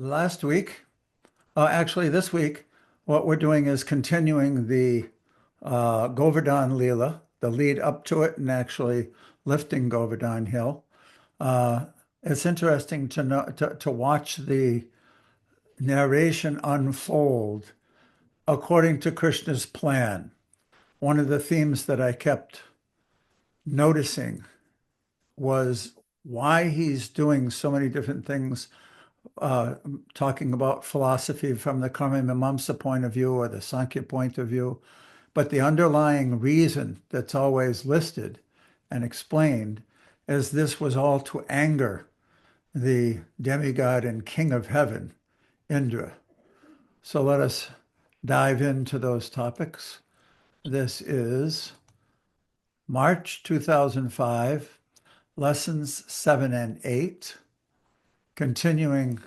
Last week, actually this week, what we're doing is continuing the Govardhan Leela, the lead up to it, and actually lifting Govardhan Hill. Uh, it's interesting to know to watch the narration unfold according to Krishna's plan. One of the themes that I kept noticing was why he's doing so many different things, uh, talking about philosophy from the Karma Mimamsa point of view or the Sankhya point of view. But the underlying reason that's always listed and explained is this was all to anger the demigod and king of heaven, Indra. So let us dive into those topics. This is March 2005, lessons 7 and 8. Continuing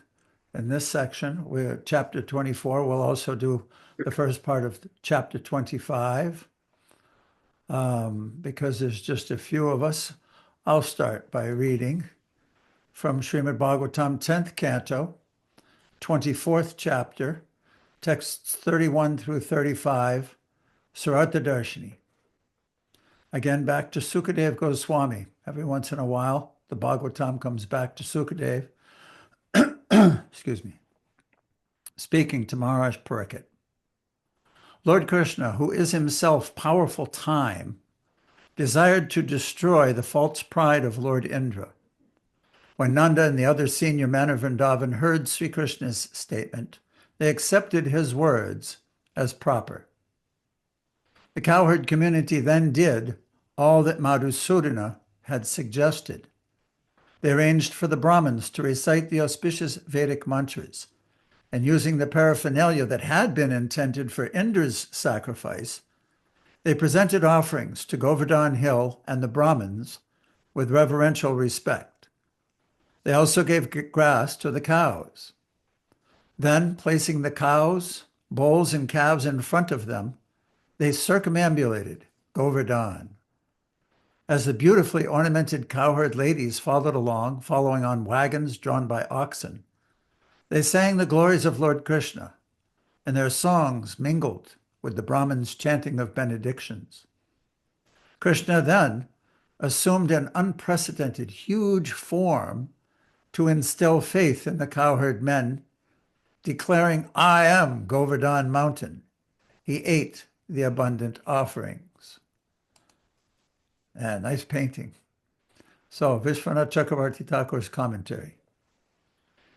in this section, we're chapter 24. We'll also do the first part of chapter 25 because there's just a few of us. I'll start by reading from Srimad Bhagavatam, 10th canto, 24th chapter, texts 31 through 35, Sarartha Darshini. Again, back to Sukadev Goswami. Every once in a while, the Bhagavatam comes back to Sukadev. Excuse me. Speaking to Maharaj Pariksit. Lord Krishna, who is himself powerful time, desired to destroy the false pride of Lord Indra. When Nanda and the other senior men of Vrindavan heard Sri Krishna's statement, they accepted his words as proper. The cowherd community then did all that Madhusudana had suggested. They arranged for the Brahmins to recite the auspicious Vedic mantras, and using the paraphernalia that had been intended for Indra's sacrifice, they presented offerings to Govardhan Hill and the Brahmins with reverential respect. They also gave grass to the cows. Then, placing the cows, bulls, and calves in front of them, they circumambulated Govardhan. As the beautifully ornamented cowherd ladies followed along, following on wagons drawn by oxen, they sang the glories of Lord Krishna, and their songs mingled with the Brahmins' chanting of benedictions. Krishna then assumed an unprecedented, huge form to instill faith in the cowherd men, declaring, "I am Govardhan Mountain." He ate the abundant offerings. And nice painting. So, Vishwanath Chakravarti Thakur's commentary.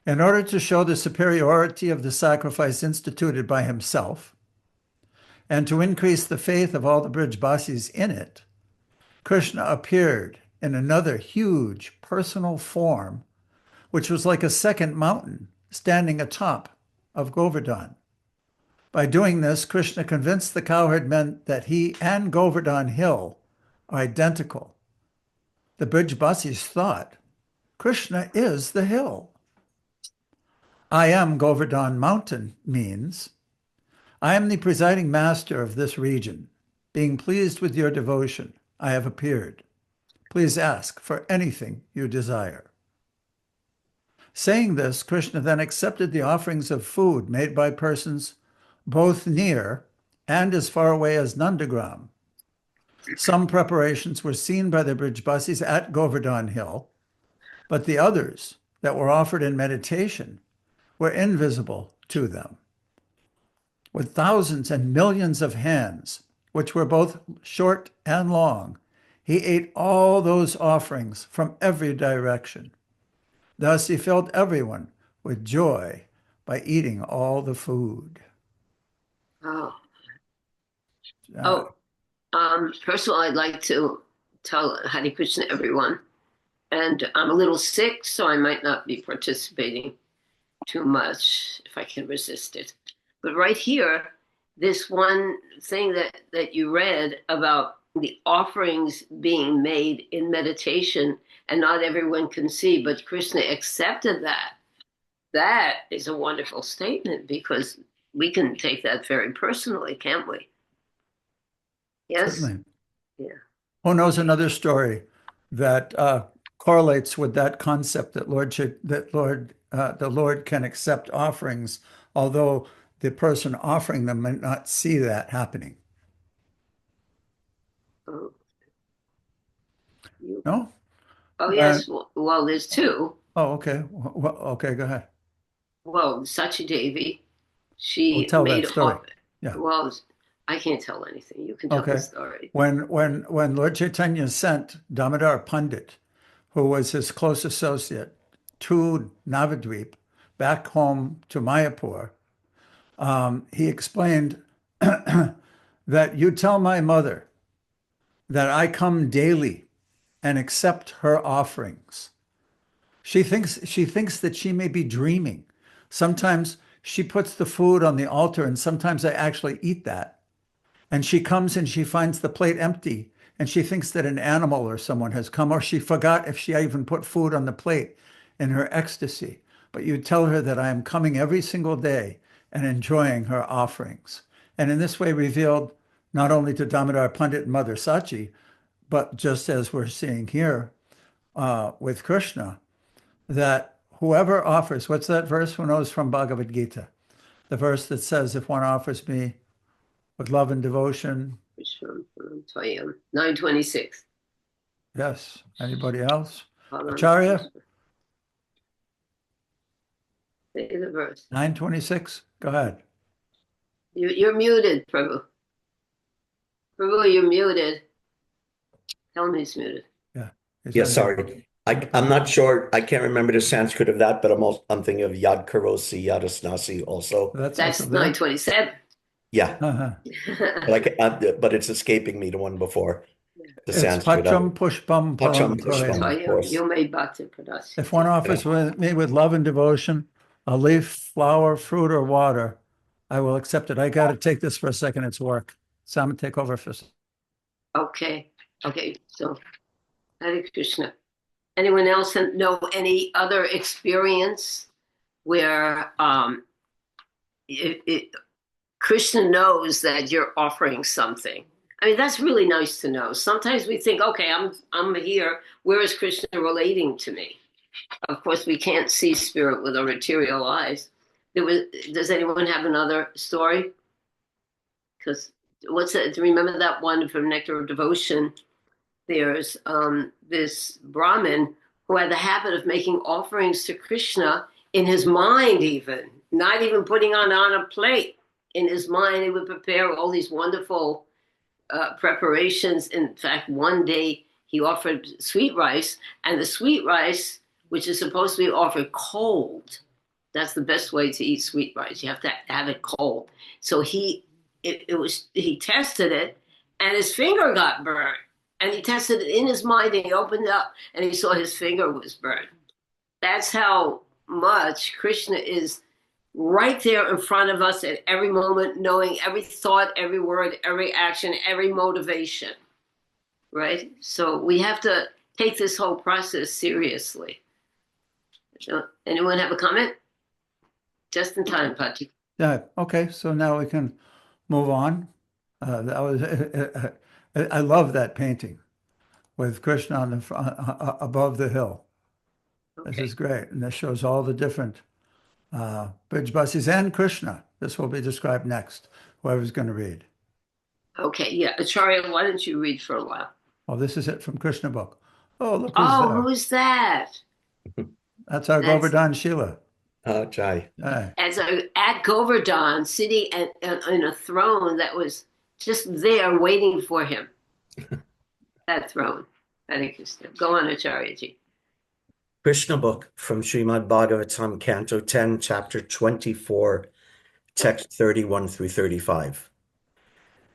In order to show the superiority of the sacrifice instituted by himself, and to increase the faith of all the Brijbasis in it, Krishna appeared in another huge personal form, which was like a second mountain standing atop of Govardhan. By doing this, Krishna convinced the cowherd men that he and Govardhan Hill are identical. The Brijbasis thought, Krishna is the hill. I am Govardhan Mountain means, I am the presiding master of this region. Being pleased with your devotion, I have appeared. Please ask for anything you desire. Saying this, Krishna then accepted the offerings of food made by persons both near and as far away as Nandagram. Some preparations were seen by the Brijbasis at Govardhan Hill, but the others that were offered in meditation were invisible to them. With thousands and millions of hands, which were both short and long, he ate all those offerings from every direction. Thus he filled everyone with joy by eating all the food. Oh. Uh, First of all, I'd like to tell Hare Krishna, everyone. And I'm a little sick, so I might not be participating too much if I can resist it. But right here, this one thing that you read about the offerings being made in meditation, and not everyone can see, but Krishna accepted that. That is a wonderful statement, because we can take that very personally, can't we? Yes? Certainly. Yeah. Who knows another story that correlates with that concept that the Lord can accept offerings, although the person offering them might not see that happening. Oh, you, No? oh yes. Well, there's two. Oh, okay. Well, okay, go ahead. Well, Sachi Devi, We'll she tell that made story. off. Yeah. Well, I can't tell anything. You can tell the Okay. story. When Lord Chaitanya sent Damodar Pandit, who was his close associate, to Navadvip, back home to Mayapur, he explained that you tell my mother that I come daily and accept her offerings. She thinks that she may be dreaming. Sometimes she puts the food on the altar, and sometimes I actually eat that. And she comes and she finds the plate empty, and she thinks that an animal or someone has come, or she forgot if she even put food on the plate in her ecstasy. But you tell her that I am coming every single day and enjoying her offerings. And in this way revealed not only to Damodar Pandit and Mother Sachi, but just as we're seeing here with Krishna, that whoever offers, what's that verse? Who knows from Bhagavad Gita? The verse that says, if one offers me with love and devotion. Which one? 926. Yes. Anybody else? Hold on. Acharya, Say the verse. 926. Go ahead. You're muted, Prabhu. Prabhu, you're muted. Tell me he's muted. Yeah. Yes, sorry. I'm not sure. I can't remember the Sanskrit of that, but I'm thinking of Yad Karosi, Yadasnasi also. That's That's also there. 927. Yeah, Uh-huh. but it's escaping me the one before. The It's Sanskrit. Pacham Pushpam Pacham Param Pushpam. Toyam. Of course. You made Bhakti Pradasi. If one offers me with love and devotion, a leaf, flower, fruit, or water, I will accept it. I got to take this for a second. It's work. Sam, take over for. Okay. So, Hare Krishna. Anyone else know any other experience where Krishna knows that you're offering something? I mean, that's really nice to know. Sometimes we think, okay, I'm here. Where is Krishna relating to me? Of course, we can't see spirit with our material eyes. Does anyone have another story? Because do you remember that one from Nectar of Devotion? There's this Brahmin who had the habit of making offerings to Krishna in his mind, even not even putting on a plate. In his mind, he would prepare all these wonderful preparations. In fact, one day he offered sweet rice, and the sweet rice, which is supposed to be offered cold, that's the best way to eat sweet rice. You have to have it cold. So he tested it, and his finger got burned. And he tested it in his mind, and he opened it up, and he saw his finger was burned. That's how much Krishna is right there in front of us at every moment, knowing every thought, every word, every action, every motivation, right? So we have to take this whole process seriously. Anyone have a comment? Just in time, Pati. Yeah. Okay. So now we can move on. I love that painting with Krishna on above the hill. Okay. This is great. And this shows all the different Brijbasis and Krishna. This will be described next, whoever's going to read. Okay, yeah. Acharya, why don't you read for a while? Oh, this is it from Krishna book. Oh, look who's there. Who's that? That's our Govardhan Sheila. Jai. Hey. At Govardhan, sitting in a throne that was just there waiting for him. That throne. Hare Krishna. Go on, Acharyaji. Krishna book from Srimad Bhagavatam, Canto 10, Chapter 24, text 31 through 35.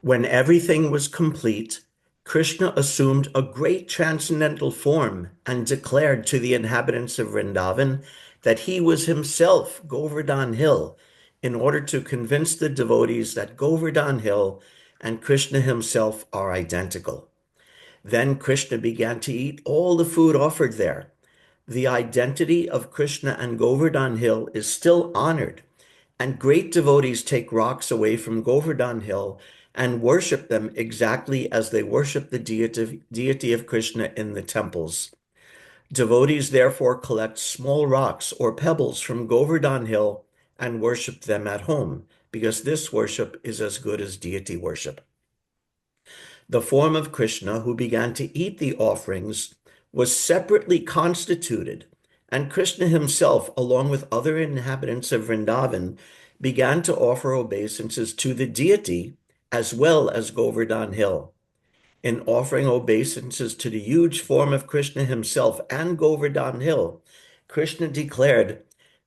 When everything was complete, Krishna assumed a great transcendental form and declared to the inhabitants of Vrindavan that he was himself Govardhan Hill, in order to convince the devotees that Govardhan Hill and Krishna himself are identical. Then Krishna began to eat all the food offered there. The identity of Krishna and Govardhan Hill is still honored, and great devotees take rocks away from Govardhan Hill and worship them exactly as they worship the deity of Krishna in the temples. Devotees therefore collect small rocks or pebbles from Govardhan Hill and worship them at home, because this worship is as good as deity worship. The form of Krishna who began to eat the offerings was separately constituted, and Krishna himself, along with other inhabitants of Vrindavan, began to offer obeisances to the deity as well as Govardhan Hill. In offering obeisances to the huge form of Krishna himself and Govardhan Hill, Krishna declared,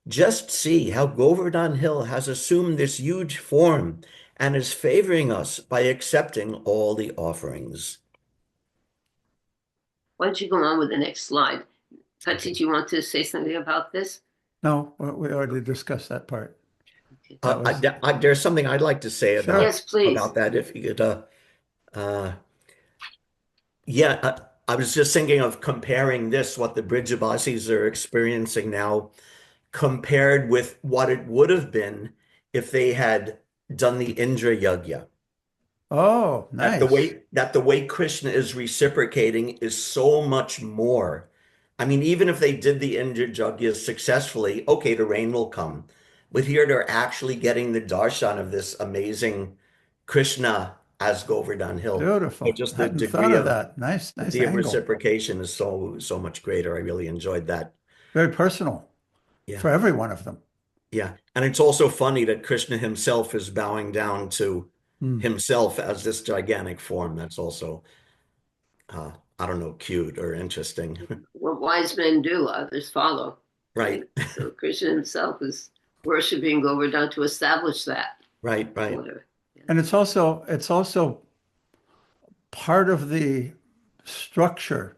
"Just see how Govardhan Hill has assumed this huge form and is favoring us by accepting all the offerings." Why don't you go on with the next slide? Patsy, do you want to say something about this? No, we already discussed that part. Okay. That was- There's something I'd like to say Sure. Yes, please. about that, if you could. Yeah, I was just thinking of comparing this, what the Brijabasis are experiencing now, compared with what it would have been if they had done the Indra Yajna. Oh, nice. That the way Krishna is reciprocating is so much more. I mean, even if they did the Indra Yajna successfully, okay, the rain will come. But here they're actually getting the darshan of this amazing Krishna as Govardhan Hill. Beautiful. So just the Hadn't degree thought of of that. Nice degree of angle. reciprocation is so much greater. I really enjoyed that. Very personal Yeah. for every one of them. Yeah. And it's also funny that Krishna himself is bowing down to himself as this gigantic form. That's also, I don't know, cute or interesting. What wise men do, others follow. Right. So Krishna himself is worshiping Govardhan to establish that. Right. Whatever. And it's also part of the structure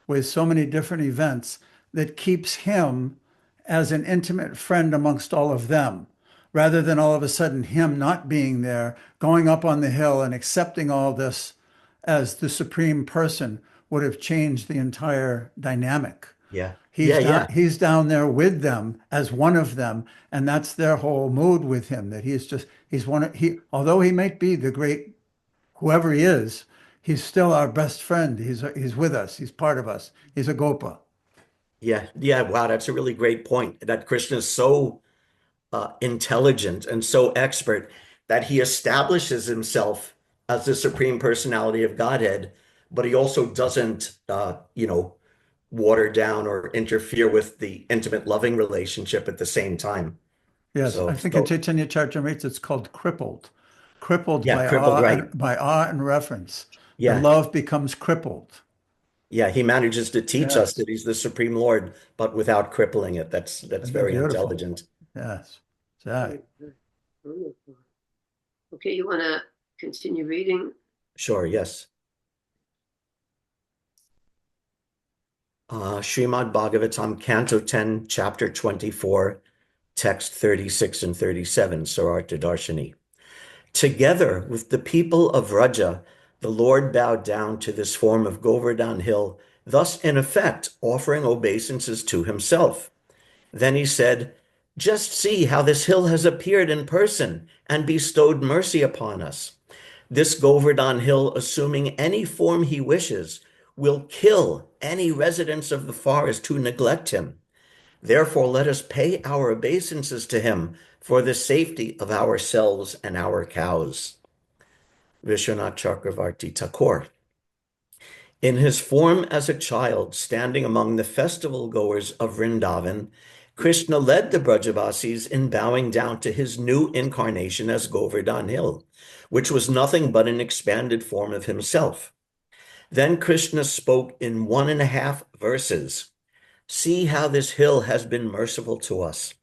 with so many different events that keeps him as an intimate friend amongst all of them, rather than all of a sudden him not being there, going up on the hill and accepting all this as the supreme person would have changed the entire dynamic. Yeah. He's down there with them as one of them, and that's their whole mood with him. That although he might be the great whoever he is, he's still our best friend. He's with us. He's part of us. He's a Gopa. Yeah. Wow, that's a really great point. That Krishna is so intelligent and so expert that he establishes himself as the supreme personality of Godhead, but he also doesn't, water down or interfere with the intimate loving relationship at the same time. Yes, So- I think so- in Chaitanya Charitamrita it's called crippled. Crippled Yeah, by crippled, awe right. by awe and reference. Yeah. The love becomes crippled. Yeah, he manages to teach Yes. us that he's the Supreme Lord, but without crippling it. That's very beautiful. intelligent. Yes. That. Wonderful. Okay, you want to continue reading? Sure, yes. Srimad Bhagavatam, Canto 10, Chapter 24, Text 36 and 37, Sarartha Darshini. Together with the people of Vraja, the Lord bowed down to this form of Govardhan Hill, thus in effect offering obeisances to himself. Then he said, "Just see how this hill has appeared in person and bestowed mercy upon us. This Govardhan Hill, assuming any form he wishes, will kill any residents of the forest who neglect him. Therefore, let us pay our obeisances to him for the safety of ourselves and our cows." Vishwanath Chakravarti Thakur. In his form as a child standing among the festival goers of Vrindavan, Krishna led the Brajavasis in bowing down to his new incarnation as Govardhan Hill, which was nothing but an expanded form of himself. Then Krishna spoke in 1.5 verses. See how this hill has been merciful to us.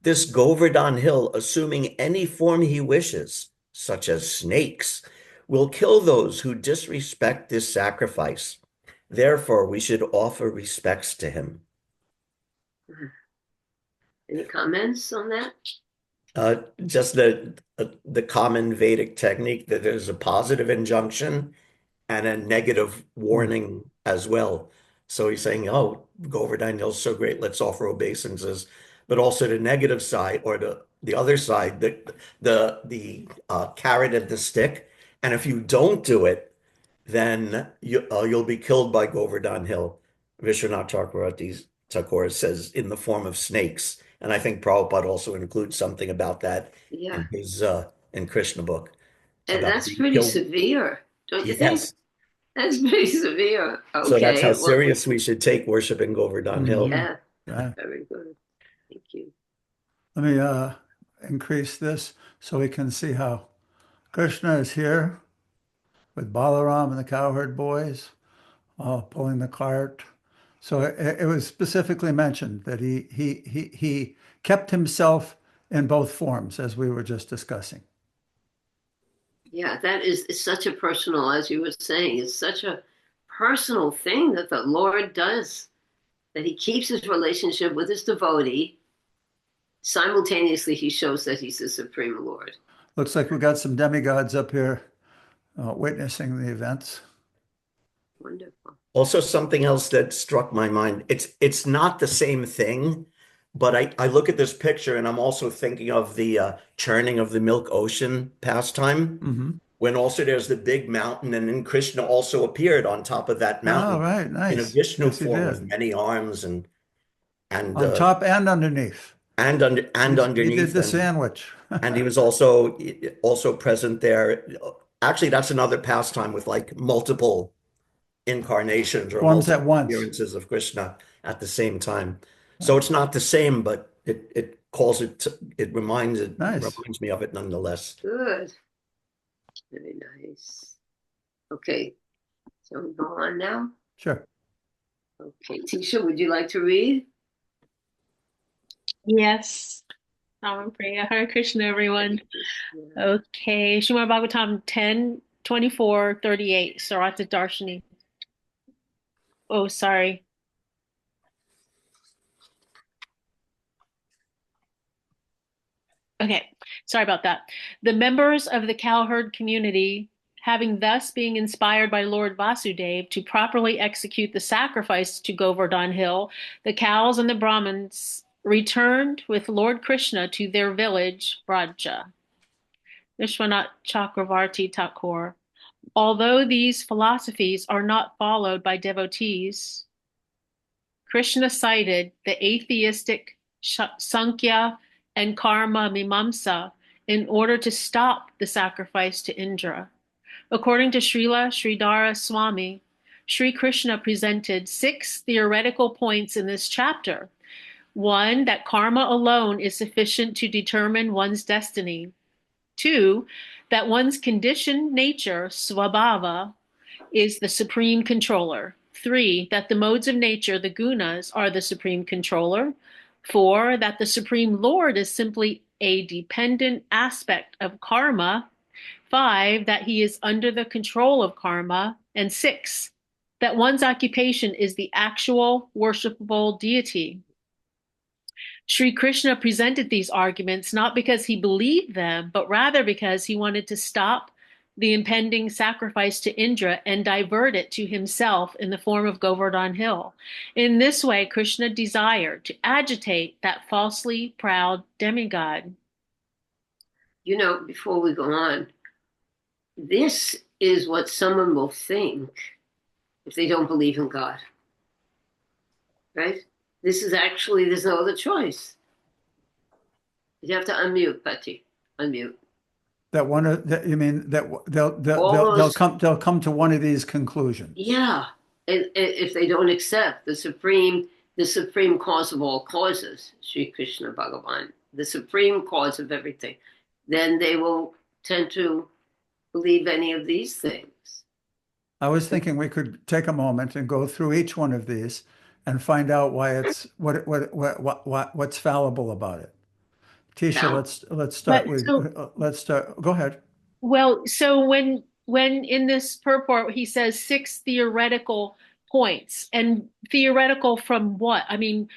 This Govardhan Hill, assuming any form he wishes, such as snakes, will kill those who disrespect this sacrifice. Therefore, we should offer respects to him. Any comments on that? Just the common Vedic technique that there's a positive injunction and a negative warning as well. So he's saying, oh, Govardhan Hill's so great, let's offer obeisances. But also the negative side, or the other side, the carrot and the stick. And if you don't do it, then you'll be killed by Govardhan Hill. Vishwanath Chakravarti Thakur says in the form of snakes. And I think Prabhupada also includes something about that Yeah. in his in Krishna book And about that's being pretty killed. severe, don't you think? Yes. That's pretty severe. So that's how Okay. Well, serious we should take worshiping Govardhan Hill. yeah, Yeah. very good. Thank you. Let me increase this so we can see how Krishna is here with Balaram and the cowherd boys pulling the cart. So it was specifically mentioned that he kept himself in both forms, as we were just discussing. Yeah, that is it's such a personal, as you were saying, it's such a personal thing that the Lord does, that he keeps his relationship with his devotee. Simultaneously, he shows that he's the Supreme Lord. Looks like we got some demigods up here witnessing the events. Wonderful. Also, something else that struck my mind, it's not the same thing, but I look at this picture and I'm also thinking of the churning of the milk ocean pastime, Mm-hmm. when also there's the big mountain, and then Krishna also appeared on top of that Oh, mountain right, in a nice. Vishnu Yes, he form with did. many arms and On top and underneath. and He did underneath, the and sandwich. he was also present there. Actually, that's another pastime with like multiple incarnations or Forms at multiple once. appearances of Krishna at the same time. So it's not the same, but it reminds Nice. me of it nonetheless. Good. Very nice. Okay, so we go on now. Sure. Okay, Tisha, would you like to read? Yes. Priya. Hare Krishna, everyone. Yeah. Okay. Srimad Bhagavatam 10, 24, 38. Sarata Darshini. Oh, sorry. Okay. Sorry about that. The members of the cowherd community, having thus being inspired by Lord Vasudev to properly execute the sacrifice to Govardhan Hill, the cows and the Brahmins returned with Lord Krishna to their village, Braja. Vishwanath Chakravarti Thakur. Although these philosophies are not followed by devotees, Krishna cited the atheistic Sankhya and Karma Mimamsa in order to stop the sacrifice to Indra. According to Srila Sridhara Swami, Sri Krishna presented 6 theoretical points in this chapter. 1, that karma alone is sufficient to determine one's destiny. 2, that one's conditioned nature, svabhava, is the supreme controller. 3, that the modes of nature, the gunas, are the supreme controller. 4, that the Supreme Lord is simply a dependent aspect of karma. 5, that he is under the control of karma. And 6, that one's occupation is the actual worshipable deity. Sri Krishna presented these arguments not because he believed them, but rather because he wanted to stop the impending sacrifice to Indra and divert it to himself in the form of Govardhan Hill. In this way, Krishna desired to agitate that falsely proud demigod. You know, before we go on, this is what someone will think if they don't believe in God. Right? This is actually, there's no other choice. You have to unmute, Patti. Unmute. That one that you mean that they'll come to one of these conclusions. Yeah. If they don't accept the supreme cause of all causes, Sri Krishna Bhagavan, the supreme cause of everything, then they will tend to believe any of these things. I was thinking we could take a moment and go through each one of these and find out why it's what's fallible about it. Tisha, Now- let's start But with so- let's start. Go ahead. Well, so when in this purport he says 6 theoretical points, and theoretical from what? I mean,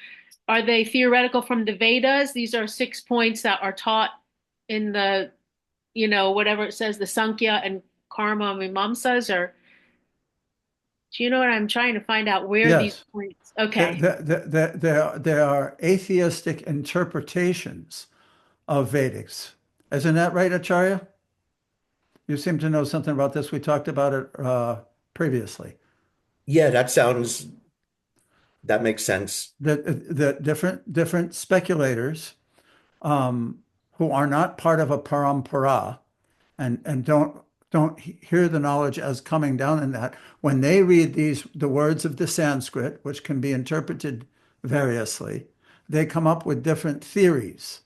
are they theoretical from the Vedas? These are 6 points that are taught in the, whatever it says, the Sankhya and Karma Mimamsas, or do you know what I'm trying to find out where Yes. these points? Okay. There are atheistic interpretations of Vedics. Isn't that right, Acharya? You seem to know something about this. We talked about it previously. Yeah, that sounds That makes sense. that different speculators who are not part of a parampara and don't hear the knowledge as coming down in that, when they read the words of the Sanskrit, which can be interpreted variously, they come up with different theories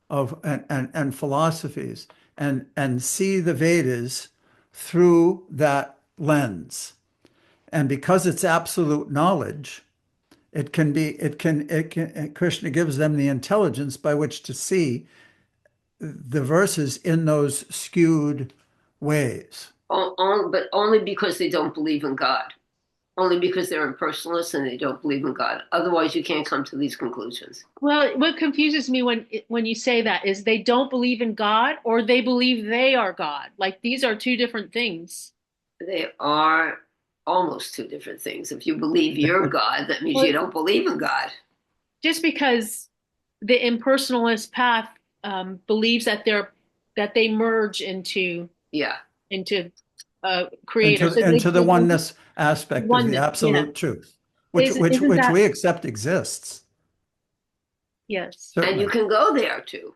of and philosophies and see the Vedas through that lens. And because it's absolute knowledge, Krishna gives them the intelligence by which to see the verses in those skewed ways. But only because they don't believe in God. Only because they're impersonalists and they don't believe in God. Otherwise, you can't come to these conclusions. Well, what confuses me when you say that is they don't believe in God or they believe they are God. Like these are two different things. They are almost two different things. If you believe you're God, that means you don't believe in God. Just because the impersonalist path believes that they merge into creator. Into the oneness aspect of the absolute truth, which we accept exists. Yes. Certainly. And you can go there too,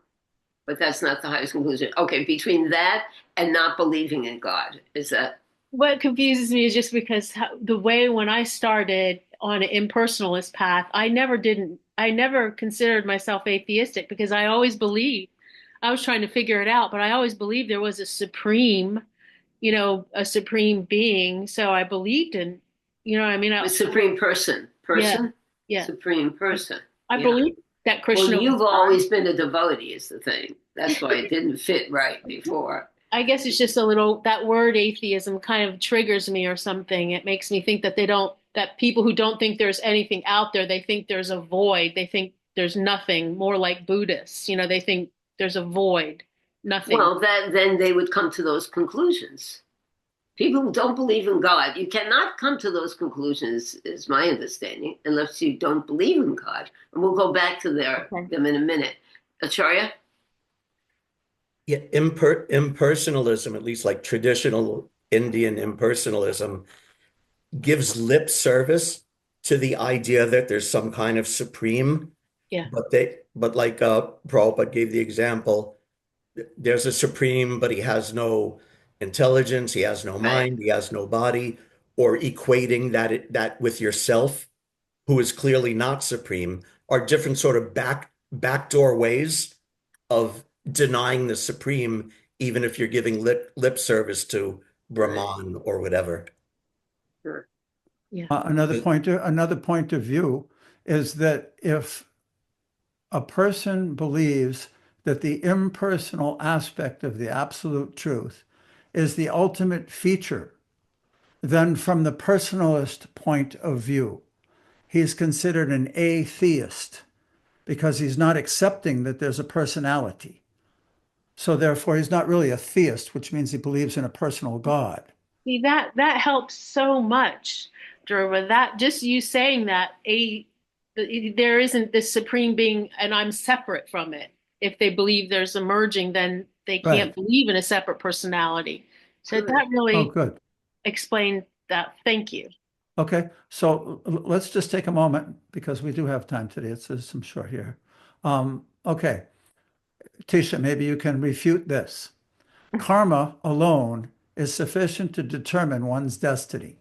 but that's not the highest conclusion. Okay, between that and not believing in God, is that? What confuses me is just because the way when I started on an impersonalist path, I never considered myself atheistic because I always believed, I was trying to figure it out, but I always believed there was a supreme being. So I believed in, The supreme person. Yeah. Supreme person. I believe that Krishna. Well, you've always been a devotee is the thing. That's why it didn't fit right before. I guess it's just that word atheism kind of triggers me or something. It makes me think that that people who don't think there's anything out there, they think there's a void. They think there's nothing, more like Buddhists. They think there's a void, nothing. Well, then they would come to those conclusions. People who don't believe in God, you cannot come to those conclusions, is my understanding, unless you don't believe in God. And we'll go back to them in a minute. Acharya? Yeah, impersonalism, at least like traditional Indian impersonalism, gives lip service to the idea that there's some kind of supreme. Yeah. But like Prabhupada gave the example, there's a supreme, but he has no intelligence, he has no mind, he has no body, or equating that with yourself, who is clearly not supreme, are different sort of backdoor ways of denying the supreme, even if you're giving lip service to Brahman or whatever. Sure. Yeah. Another point of view is that if a person believes that the impersonal aspect of the absolute truth is the ultimate feature, then from the personalist point of view, he's considered an atheist because he's not accepting that there's a personality. So therefore, he's not really a theist, which means he believes in a personal God. See, that helps so much, Dhruva. That just you saying that there isn't this supreme being and I'm separate from it. If they believe there's a merging, then they can't believe in a separate personality. So that really explained that. Thank you. Okay, so let's just take a moment because we do have time today. It's some short here. Okay, Tisha, maybe you can refute this. Karma alone is sufficient to determine one's destiny.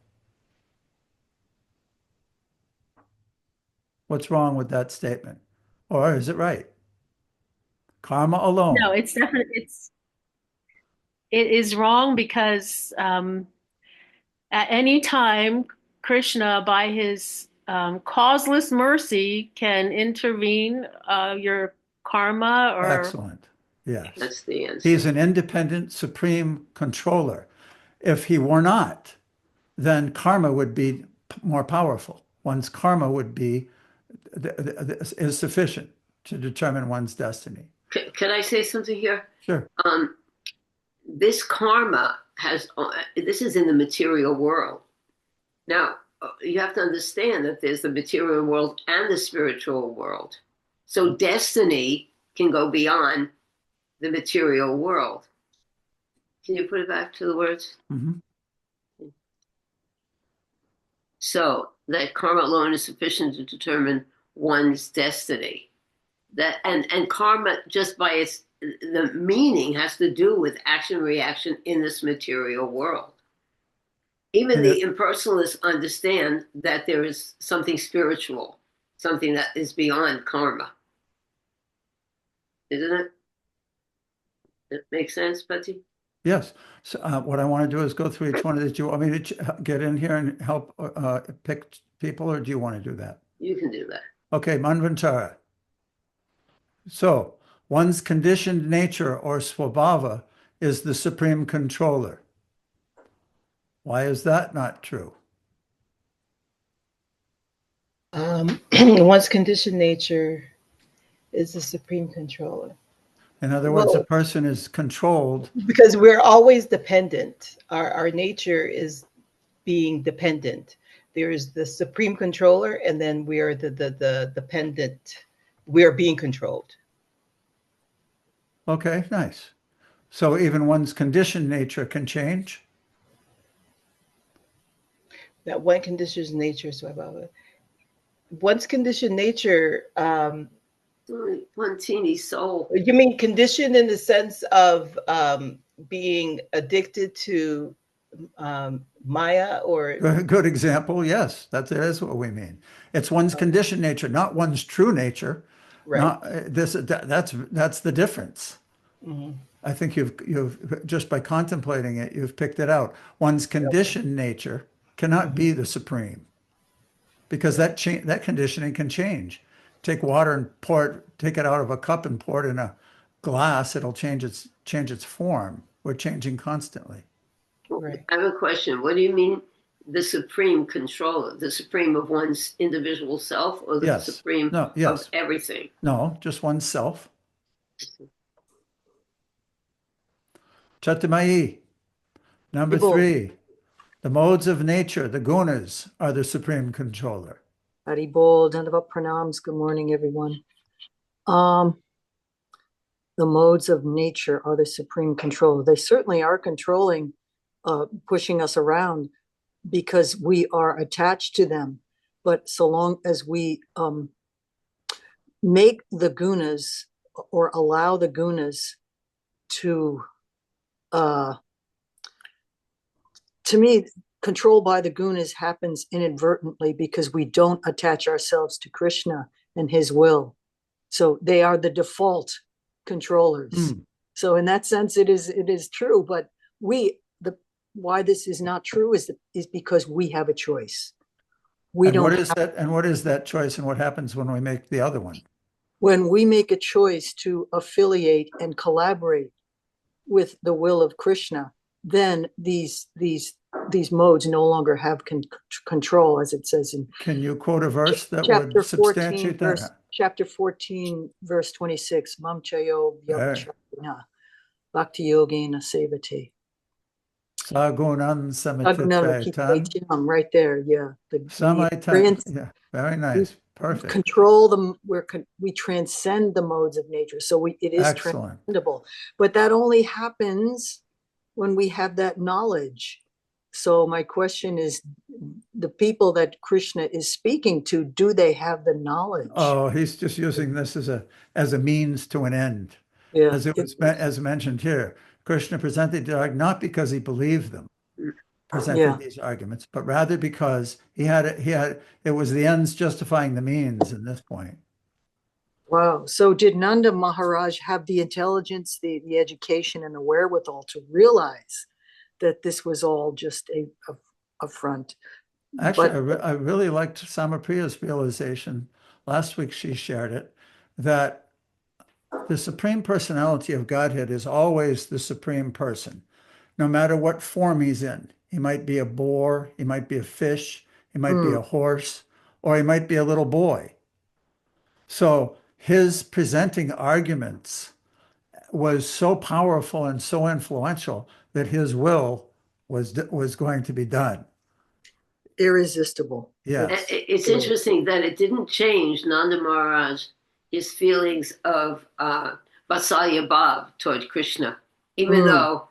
What's wrong with that statement? Or is it right? Karma alone. No, it's definitely it is wrong because at any time Krishna, by his causeless mercy, can intervene your karma or. Excellent. Yes. That's the answer. He's an independent supreme controller. If he were not, then karma would be more powerful. One's karma would be is sufficient to determine one's destiny. Can I say something here? Sure. This karma this is in the material world. Now, you have to understand that there's the material world and the spiritual world. So destiny can go beyond the material world. Can you put it back to the words? Mm-hmm. So that karma alone is sufficient to determine one's destiny. That and karma, just by its the meaning, has to do with action reaction in this material world. Even the impersonalists understand that there is something spiritual, something that is beyond karma. Isn't it? It makes sense, Patty? Yes. So what I want to do is go through each one of these. Do you want me to get in here and help pick people, or do you want to do that? You can do that. Okay, Manvantara. So one's conditioned nature or swabhava is the supreme controller. Why is that not true? One's conditioned nature is the supreme controller. In other words, Well, a person is controlled. because we're always dependent. Our nature is being dependent. There is the supreme controller, and then we are the dependent. We are being controlled. Okay, nice. So even one's conditioned nature can change? That one conditioned nature, one's conditioned nature. One teeny soul. You mean conditioned in the sense of being addicted to Maya, or Good example. Yes, that is what we mean. It's one's conditioned nature, not one's true nature. right? Not that's the difference. Mhm. I think you've just by contemplating it, you've picked it out. One's conditioned nature cannot be the supreme, because that conditioning can change. Take water and take it out of a cup and pour it in a glass, it'll change its form. We're changing constantly. Right. I have a question. What do you mean the supreme controller? The supreme of one's individual self, or the Yes. supreme No, yes. of everything? No, just oneself. Chatamayi. Number People. 3. The modes of nature, the gunas, are the supreme controller. Haribol, Dandavat Pranams. Good morning, everyone. The modes of nature are the supreme controller. They certainly are controlling, pushing us around because we are attached to them. But so long as we make the gunas or allow the gunas to me, control by the gunas happens inadvertently because we don't attach ourselves to Krishna and his will. So they are the default controllers. So in that sense, it is true. But why this is not true is because we have a choice. We And don't. what is that choice, and what happens when we make the other one? When we make a choice to affiliate and collaborate with the will of Krishna, then these modes no longer have control, as it says in. Can you quote a verse that chapter would 14, substantiate that? Chapter 14, verse 26. Mam chayo Right. bhakti yogena sevate. Sagunan samititaitan. Right there, yeah. Samaitan. Yeah, very nice. Perfect. Control them. We transcend the modes of nature, so it is Excellent. transcendable. But that only happens when we have that knowledge. So my question is, the people that Krishna is speaking to, do they have the knowledge? Oh, he's just using this as a means to an end. Yeah, As mentioned here, Krishna presented the argument not because he believed them, presented these arguments, but rather because it was the ends justifying the means in this point. wow. So did Nanda Maharaj have the intelligence, the education, and the wherewithal to realize that this was all just a front? Actually, I really liked Samapriya's realization. Last week she shared it, that the Supreme Personality of Godhead is always the Supreme Person, no matter what form he's in. He might be a boar, he might be a fish, he might be a horse, or he might be a little boy. So his presenting arguments was so powerful and so influential that his will was going to be done. Irresistible. Yes. It's interesting that it didn't change Nanda Maharaj, his feelings of Vatsalya Bhav toward Krishna, even though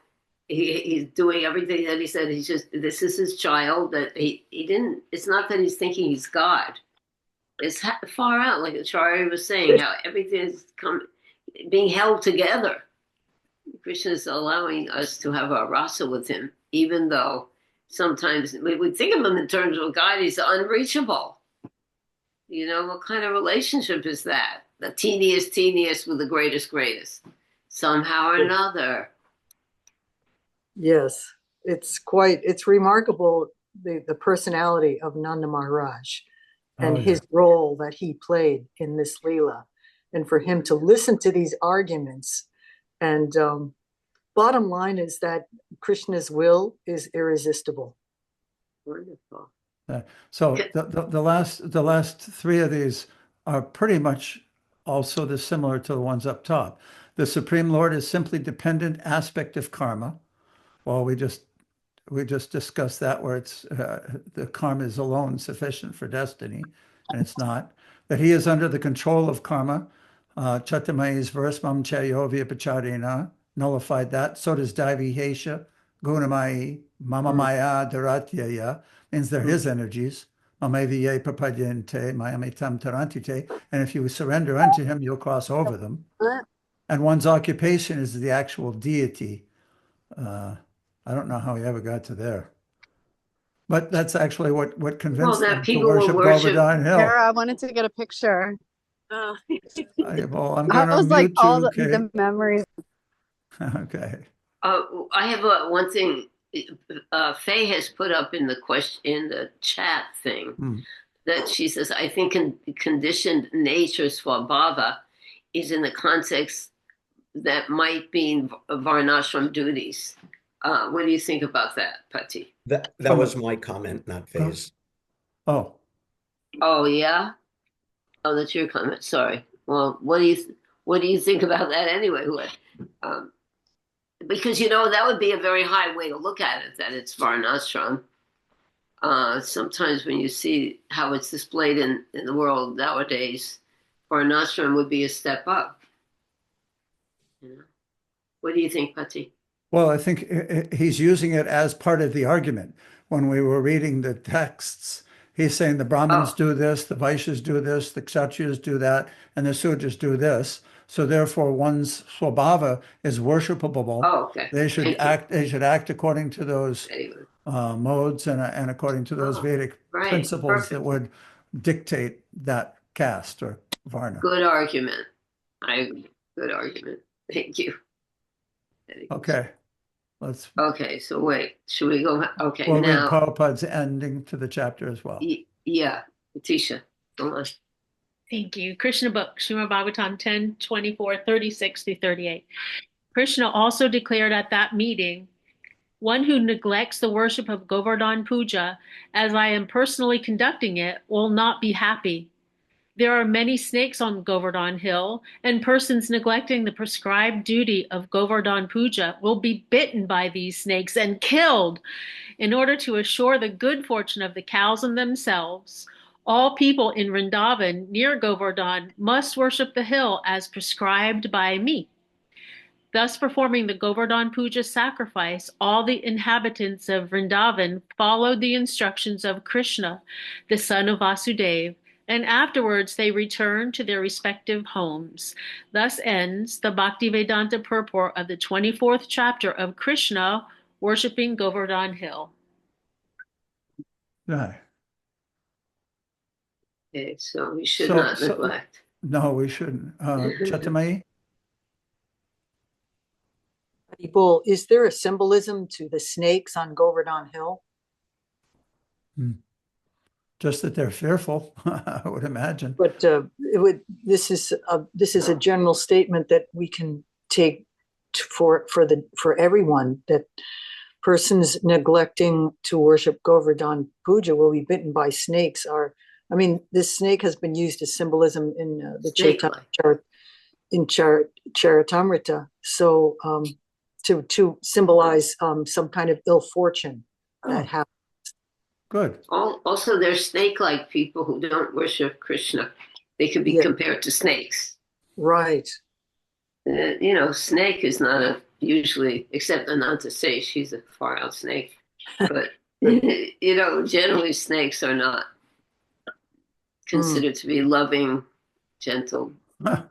he's doing everything that he said. He's just, this is his child, that he didn't, it's not that he's thinking he's God. It's far out, like Acharya was saying, how everything is being held together. Krishna is allowing us to have our rasa with him, even though sometimes we think of him in terms of God, he's unreachable. You know, what kind of relationship is that? The teeniest with the greatest. Somehow or another. Yes, it's remarkable, the personality of Nanda Maharaj and Oh, his role that he played in this Leela. And for him to listen to these arguments. And bottom line is that Krishna's will is irresistible. Wonderful. So the last three of these are pretty much also similar to the ones up top. The Supreme Lord is simply dependent aspect of karma. Well, we just discussed that, where it's the karma is alone sufficient for destiny, and it's not. That he is under the control of karma. Chatamayi's verse, Mam Chayo Vyapacharena, nullified that. So does Daivi Hesha, Gunamayi, Mama Maya, Dharatyaya, means they're his energies. Mameviye Prapadyante, Mayamitam Tarantite. And if you surrender unto him, you'll cross over them. And one's occupation is the actual deity. I don't know how he ever got to there. But that's actually what convinced that them to people will worship worship- Govardhan Hill. Sarah, I wanted to get a picture. Well, I'm I going to was like mute you, all the Kate. memories. Okay. I have one thing. Faye has put up in the chat thing that she says, I think conditioned nature swabhava is in the context that might be varnashram duties. What do you think about that, Patti? That was my comment, not Faye's. Oh, Oh yeah. Oh, that's your comment. Sorry. Well, what do you think about that anyway? Because that would be a very high way to look at it, that it's varnashram. Sometimes when you see how it's displayed in the world nowadays, varnashram would be a step up. What do you think, Patti? well, I think he's using it as part of the argument. When we were reading the texts, he's saying the Brahmins do this, the Vaishyas do this, the Kshatriyas do that, and the Sudras do this. So therefore, one's swabhava is worshipable. Oh, okay. They should Thank you. act. They should act according to those Anyway, modes and according to those Vedic right. principles Perfect. that would dictate that caste or varna. Good argument. I agree. Good argument. Thank you. Okay, let's. Okay, so wait, should we go? Okay, We'll read now, Prabhupada's ending to the chapter as well. yeah, Tisha, go on. Thank you. Krishna book, Srimad Bhagavatam 10, 24, 36 through 38. Krishna also declared at that meeting, one who neglects the worship of Govardhan Puja, as I am personally conducting it, will not be happy. There are many snakes on Govardhan Hill, and persons neglecting the prescribed duty of Govardhan Puja will be bitten by these snakes and killed. In order to assure the good fortune of the cows and themselves, all people in Vrindavan near Govardhan must worship the hill as prescribed by me. Thus performing the Govardhan Puja sacrifice, all the inhabitants of Vrindavan followed the instructions of Krishna, the son of Vasudeva, and afterwards they returned to their respective homes. Thus ends the Bhaktivedanta purport of the 24th chapter of Krishna worshipping Govardhan Hill. Right. Okay, so we should So- not so- neglect. No, we shouldn't. Chatamayi? Bull, is there a symbolism to the snakes on Govardhan Hill? Just that they're fearful, I would imagine. But this is a general statement that we can take for everyone, that persons neglecting to worship Govardhan Puja will be bitten by snakes. This snake has been used as symbolism in the Snake-like. Charitamrita. So to symbolize some kind of ill fortune that happens. Good. Also, there's snake-like people who don't worship Krishna. They could be compared to snakes. Right. Snake is not a usually, except not to say she's a far out snake, but you know, generally snakes are not considered to be loving, gentle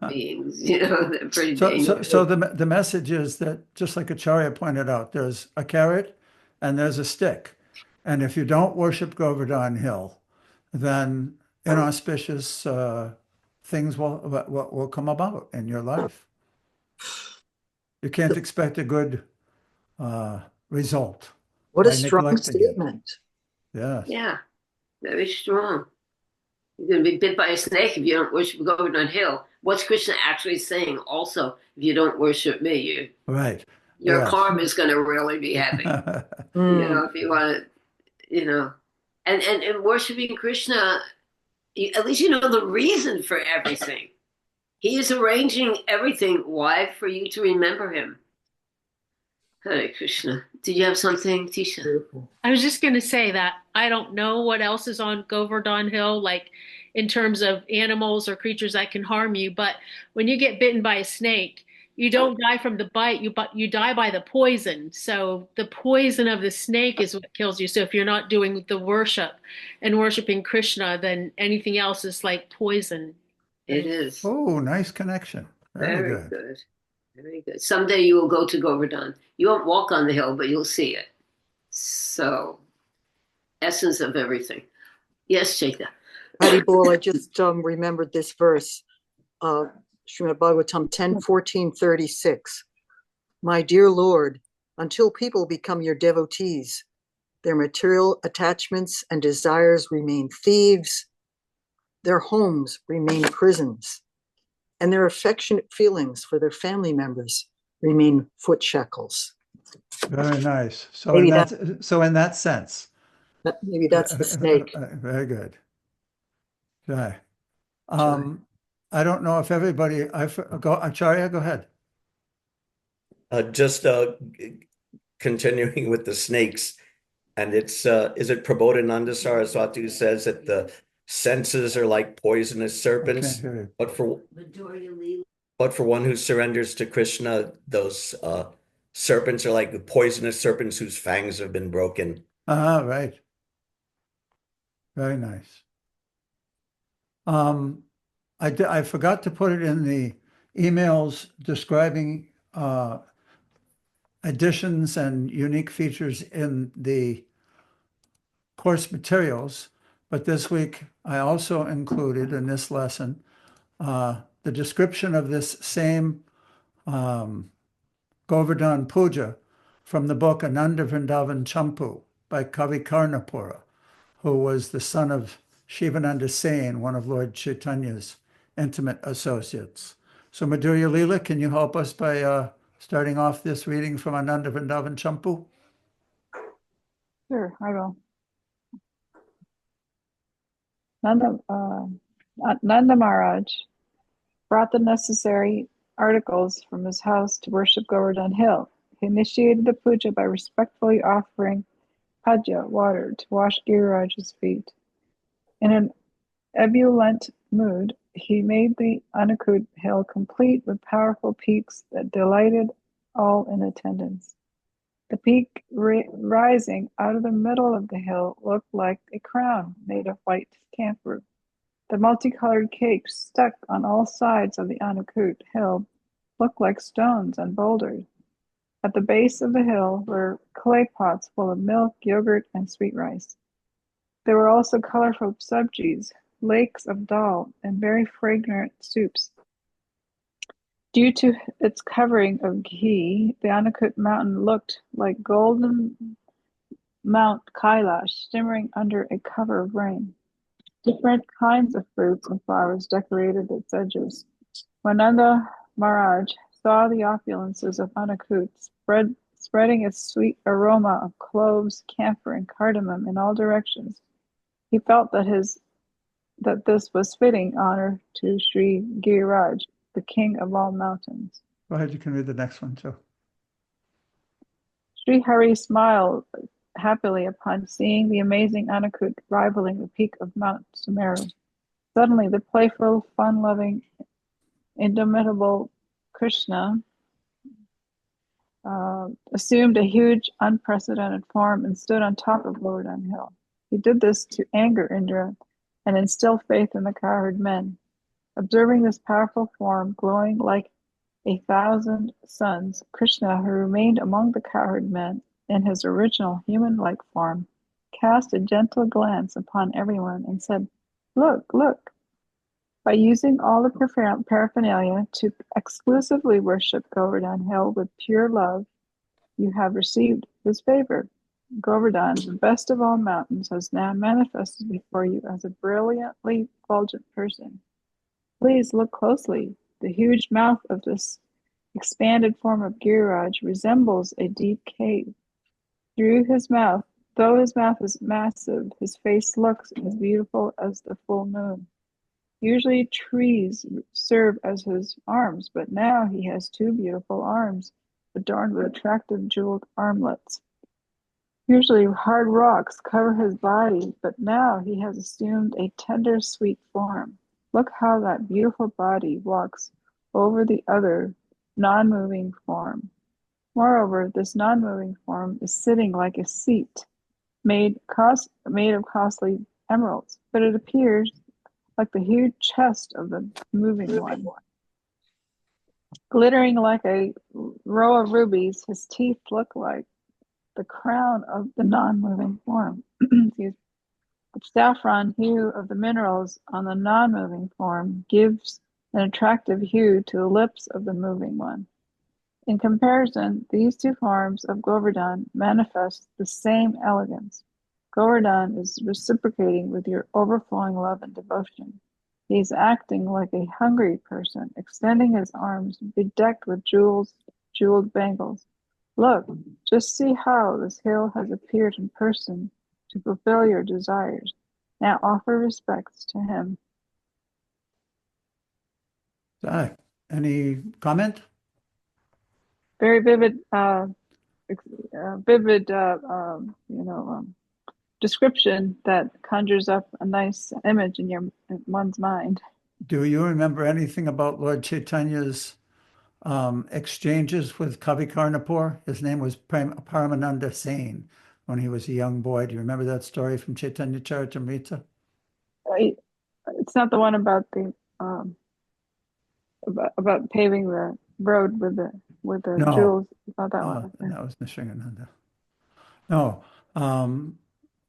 beings. You know, they're pretty dangerous. So the message is that, just like Acharya pointed out, there's a carrot and there's a stick. And if you don't worship Govardhan Hill, then inauspicious things will come about in your life. You can't expect a good result What a by strong neglecting it. statement. Yes. Yeah, very strong. You're going to be bit by a snake if you don't worship Govardhan Hill. What's Krishna actually saying also? If you don't worship me, Right. your Yes. karma is going to really be heavy. You know, if you want to, you know, and worshiping Krishna, at least you know the reason for everything. He is arranging everything. Why? For you to remember him. Hare Krishna. Did you have something, Tisha? I was just going to say that I don't know what else is on Govardhan Hill, like in terms of animals or creatures that can harm you. But when you get bitten by a snake, you don't die from the bite, you die by the poison. So the poison of the snake is what kills you. So if you're not doing the worship and worshiping Krishna, then anything else is like poison. It is. Oh, nice connection. Very good. Good. Very good. Someday you will go to Govardhan. You won't walk on the hill, but you'll see it. So, essence of everything. Yes, Chaitanya. Haribol, I just remembered this verse, Srimad Bhagavatam 10:14-36. My dear Lord, until people become your devotees, their material attachments and desires remain thieves, their homes remain prisons, and their affectionate feelings for their family members remain foot shackles. Very nice. So Maybe in that sense. Maybe that's the snake. Very good. Okay. I don't know if everybody, Acharya, go ahead. Just continuing with the snakes, and it's is it Prabodhananda Saraswati who says that the senses are like poisonous serpents, hear you. but for one who surrenders to Krishna, those serpents are like the poisonous serpents whose fangs have been broken. Right. Very nice. I forgot to put it in the emails describing additions and unique features in the course materials, but this week I also included in this lesson the description of this same Govardhan Puja from the book Ananda Vrindavan Champu by Kavi Karnapura, who was the son of Shivananda Sain, one of Lord Chaitanya's intimate associates. So Madhurya Leela, can you help us by starting off this reading from Ananda Vrindavan Champu? Sure, I will. Nanda Maharaj brought the necessary articles from his house to worship Govardhan Hill. He initiated the puja by respectfully offering paja, water, to wash Giriraj's feet. In an ebullient mood, he made the Anakut hill complete with powerful peaks that delighted all in attendance. The peak rising out of the middle of the hill looked like a crown made of white camphor. The multicolored cakes stuck on all sides of the Anakut hill looked like stones and boulders. At the base of the hill were clay pots full of milk, yogurt, and sweet rice. There were also colorful sabjis, lakes of dal, and very fragrant soups. Due to its covering of ghee, the Anakut mountain looked like golden Mount Kailash shimmering under a cover of rain. Different kinds of fruits and flowers decorated its edges. When Nanda Maharaj saw the opulences of Anakut spreading its sweet aroma of cloves, camphor, and cardamom in all directions, he felt that this was fitting honor to Sri Giriraj, the king of all mountains. Go ahead, you can read the next one too. Sri Hari smiled happily upon seeing the amazing Anakut rivaling the peak of Mount Sumeru. Suddenly, the playful, fun-loving, indomitable Krishna assumed a huge, unprecedented form and stood on top of Govardhan Hill. He did this to anger Indra and instill faith in the cowherd men. Observing this powerful form glowing like 1,000 suns, Krishna, who remained among the cowherd men in his original human-like form, cast a gentle glance upon everyone and said, "Look, look." By using all the paraphernalia to exclusively worship Govardhan Hill with pure love, you have received this favor. Govardhan, the best of all mountains, has now manifested before you as a brilliantly effulgent person. Please look closely. The huge mouth of this expanded form of Giriraj resembles a deep cave. Through his mouth, though his mouth is massive, his face looks as beautiful as the full moon. Usually trees serve as his arms, but now he has two beautiful arms adorned with attractive jeweled armlets. Usually hard rocks cover his body, but now he has assumed a tender, sweet form. Look how that beautiful body walks over the other non-moving form. Moreover, this non-moving form is sitting like a seat made of costly emeralds, but it appears like the huge chest of the moving one. Glittering like a row of rubies, his teeth look like the crown of the non-moving form. The saffron hue of the minerals on the non-moving form gives an attractive hue to the lips of the moving one. In comparison, these two forms of Govardhan manifest the same elegance. Govardhan is reciprocating with your overflowing love and devotion. He is acting like a hungry person, extending his arms, bedecked with jeweled bangles. Look, just see how this hill has appeared in person to fulfill your desires. Now offer respects to him. Any comment? Very vivid, description that conjures up a nice image in one's mind. Do you remember anything about Lord Chaitanya's exchanges with Kavi Karnapur? His name was Paramananda Sen when he was a young boy. Do you remember that story from Chaitanya Charitamrita? It's not the one about the about paving the road with the No. jewels. It's not that one. That was Nisringananda. No.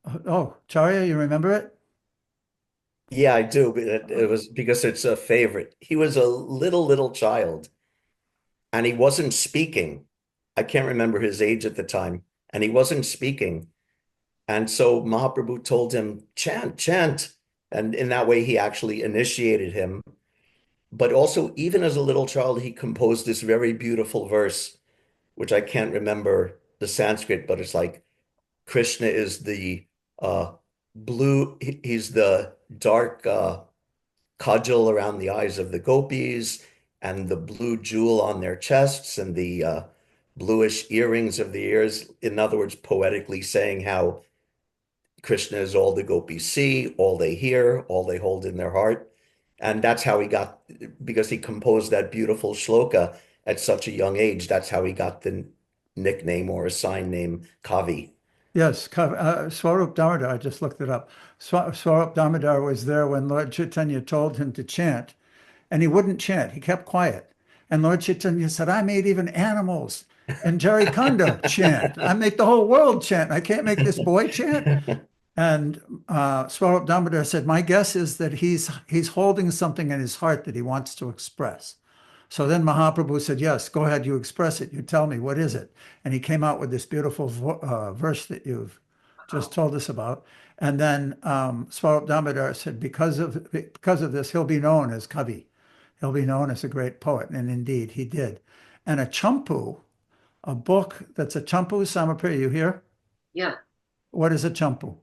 Charya, you remember it? Yeah, I do, but it was because it's a favorite. He was a little child and he wasn't speaking. I can't remember his age at the time, and he wasn't speaking. And so Mahaprabhu told him, chant, chant. And in that way, he actually initiated him. But also, even as a little child, he composed this very beautiful verse, which I can't remember the Sanskrit, but it's like, Krishna is the blue, he's the dark kajal around the eyes of the gopis, and the blue jewel on their chests, and the bluish earrings of the ears. In other words, poetically saying how Krishna is all the gopis see, all they hear, all they hold in their heart. And that's how he got, because he composed that beautiful shloka at such a young age, that's how he got the nickname or assigned name Kavi. Yes, Swarup Damodar, I just looked it up. Swarup Damodar was there when Lord Chaitanya told him to chant, and he wouldn't chant. He kept quiet. And Lord Chaitanya said, I made even animals and Jerry Kondo chant. I make the whole world chant. I can't make this boy chant. And Swarup Damodar said, my guess is that he's holding something in his heart that he wants to express. So then Mahaprabhu said, yes, go ahead, you express it. You tell me, what is it? And he came out with this beautiful verse that you've just told us about. And then Swarup Damodar said, because of this, he'll be known as Kavi. He'll be known as a great poet. And indeed, he did. And a champu, a book that's a champu, Samapriya, you hear? Yeah. What is a champu?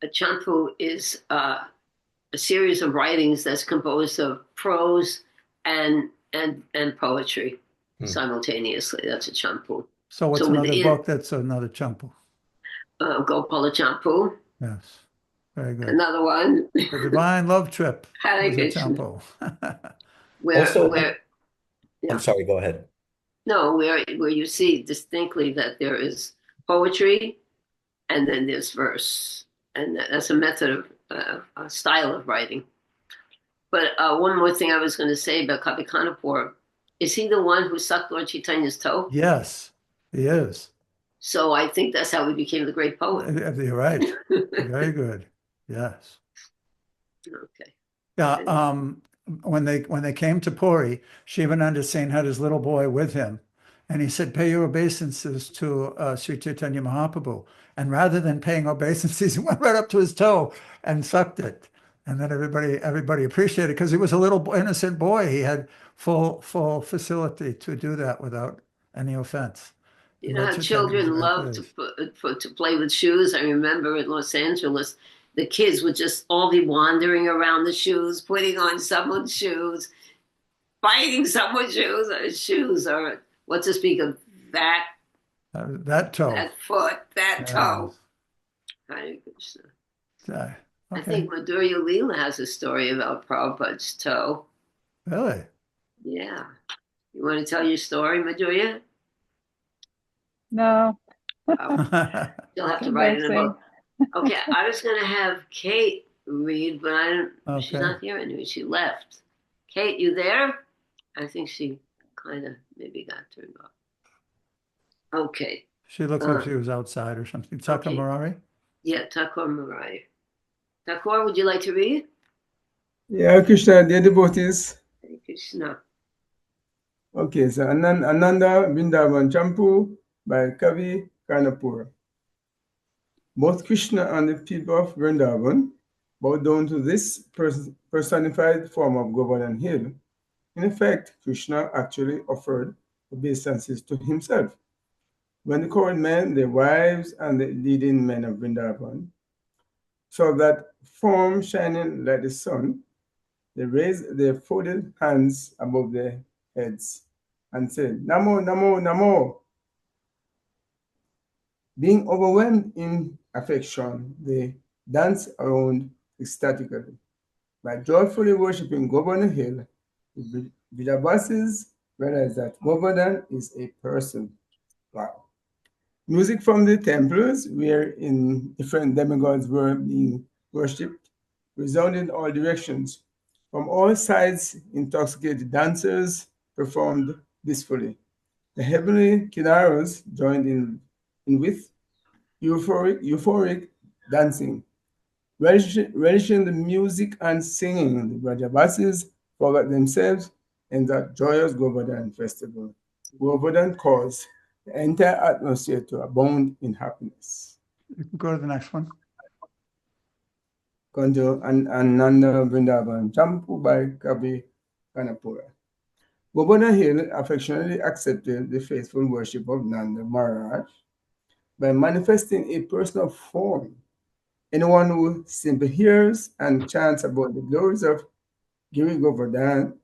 A champu is a series of writings that's composed of prose and poetry simultaneously. That's a champu. So what's another book that's another champu? Gopala Champu. Yes, very good. Another one. The Divine Love Trip. Hare was a Krishna. champu. Also, yeah. I'm sorry, go ahead. No, where you see distinctly that there is poetry and then there's verse. And that's a method of, a style of writing. But one more thing I was going to say about Kapikanapur. Is he the one who sucked Lord Chaitanya's toe? Yes, he is. So I think that's how he became the great poet. You're right. Very good. Yes. Okay. Yeah. When they came to Puri, Shivananda Singh had his little boy with him, and he said, "Pay your obeisances to Sri Chaitanya Mahaprabhu." And rather than paying obeisances, he went right up to his toe and sucked it. And then everybody appreciated it because he was a little innocent boy. He had full facility to do that without any offense. You know how children love to play with shoes? I remember in Los Angeles, the kids would just all be wandering around the shoes, putting on someone's shoes, biting someone's shoes, or what to speak of that toe, that foot, that toe. Hare Krishna. Okay. I think Madhurya Leela has a story about Prabhupada's toe. Really? Yeah. You want to tell your story, Madhurya? No. Oh. You'll have to write it in a book. Okay, I was going to have Kate read, but I don't. Okay. She's not here anymore. She left. Kate, you there? I think she kind of maybe got turned off. Okay. She looked like she was outside or something. Thakur okay. Murari? Yeah, Thakur Murari. Thakur, would you like to read? Yeah, Krishna, dear devotees. Hare Krishna. Okay, so Ananda Vrindavan Champu by Kavi Karnapura. Both Krishna and the people of Vrindavan bowed down to this personified form of Govardhan Hill. In effect, Krishna actually offered obeisances to himself. When the court men, the wives, and the leading men of Vrindavan saw that form shining like the sun, they raised their folded hands above their heads and said, Namo, Namo, Namo. Being overwhelmed in affection, they danced around ecstatically. By joyfully worshipping Govardhan Hill, the Vrajavasis realized that Govardhan is a person. Wow. Music from the temples, wherein different demigods were being worshipped, resounded in all directions. From all sides, intoxicated dancers performed blissfully. The heavenly Kinnaras joined in with euphoric dancing. Relishing the music and singing, the Vrajavasis forgot themselves in that joyous Govardhan festival. Govardhan caused the entire atmosphere to abound in happiness. You can go to the next one. Kanjo and Ananda Vrindavan Champu by Kavi Karnapura. Govardhan Hill affectionately accepted the faithful worship of Nanda Maharaj by manifesting a personal form. Anyone who simply hears and chants about the glories of Giri Govardhan,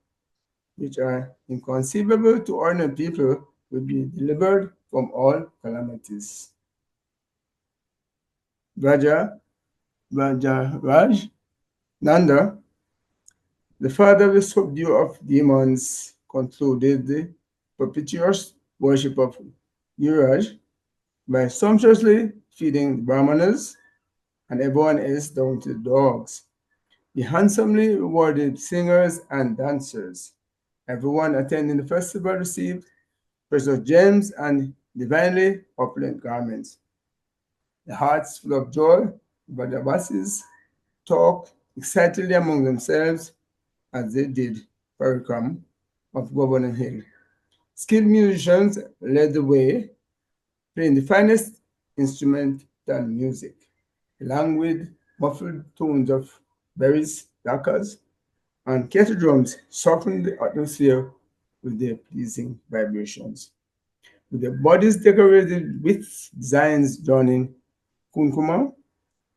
which are inconceivable to ordinary people, will be delivered from all calamities. Vrajaraj Nanda, the father of the subdue of demons, concluded the perpetuous worship of Giriraj by sumptuously feeding the Brahmanas and everyone else down to the dogs. He handsomely rewarded singers and dancers. Everyone attending the festival received precious gems and divinely opulent garments. The hearts full of joy, the Vrajavasis talked excitedly among themselves as they did parikram of Govardhan Hill. Skilled musicians led the way, playing the finest instrumental music, along with muffled tones of berries, dakas, and kettle drums softened the atmosphere with their pleasing vibrations. With their bodies decorated with designs drawn in kunkuma,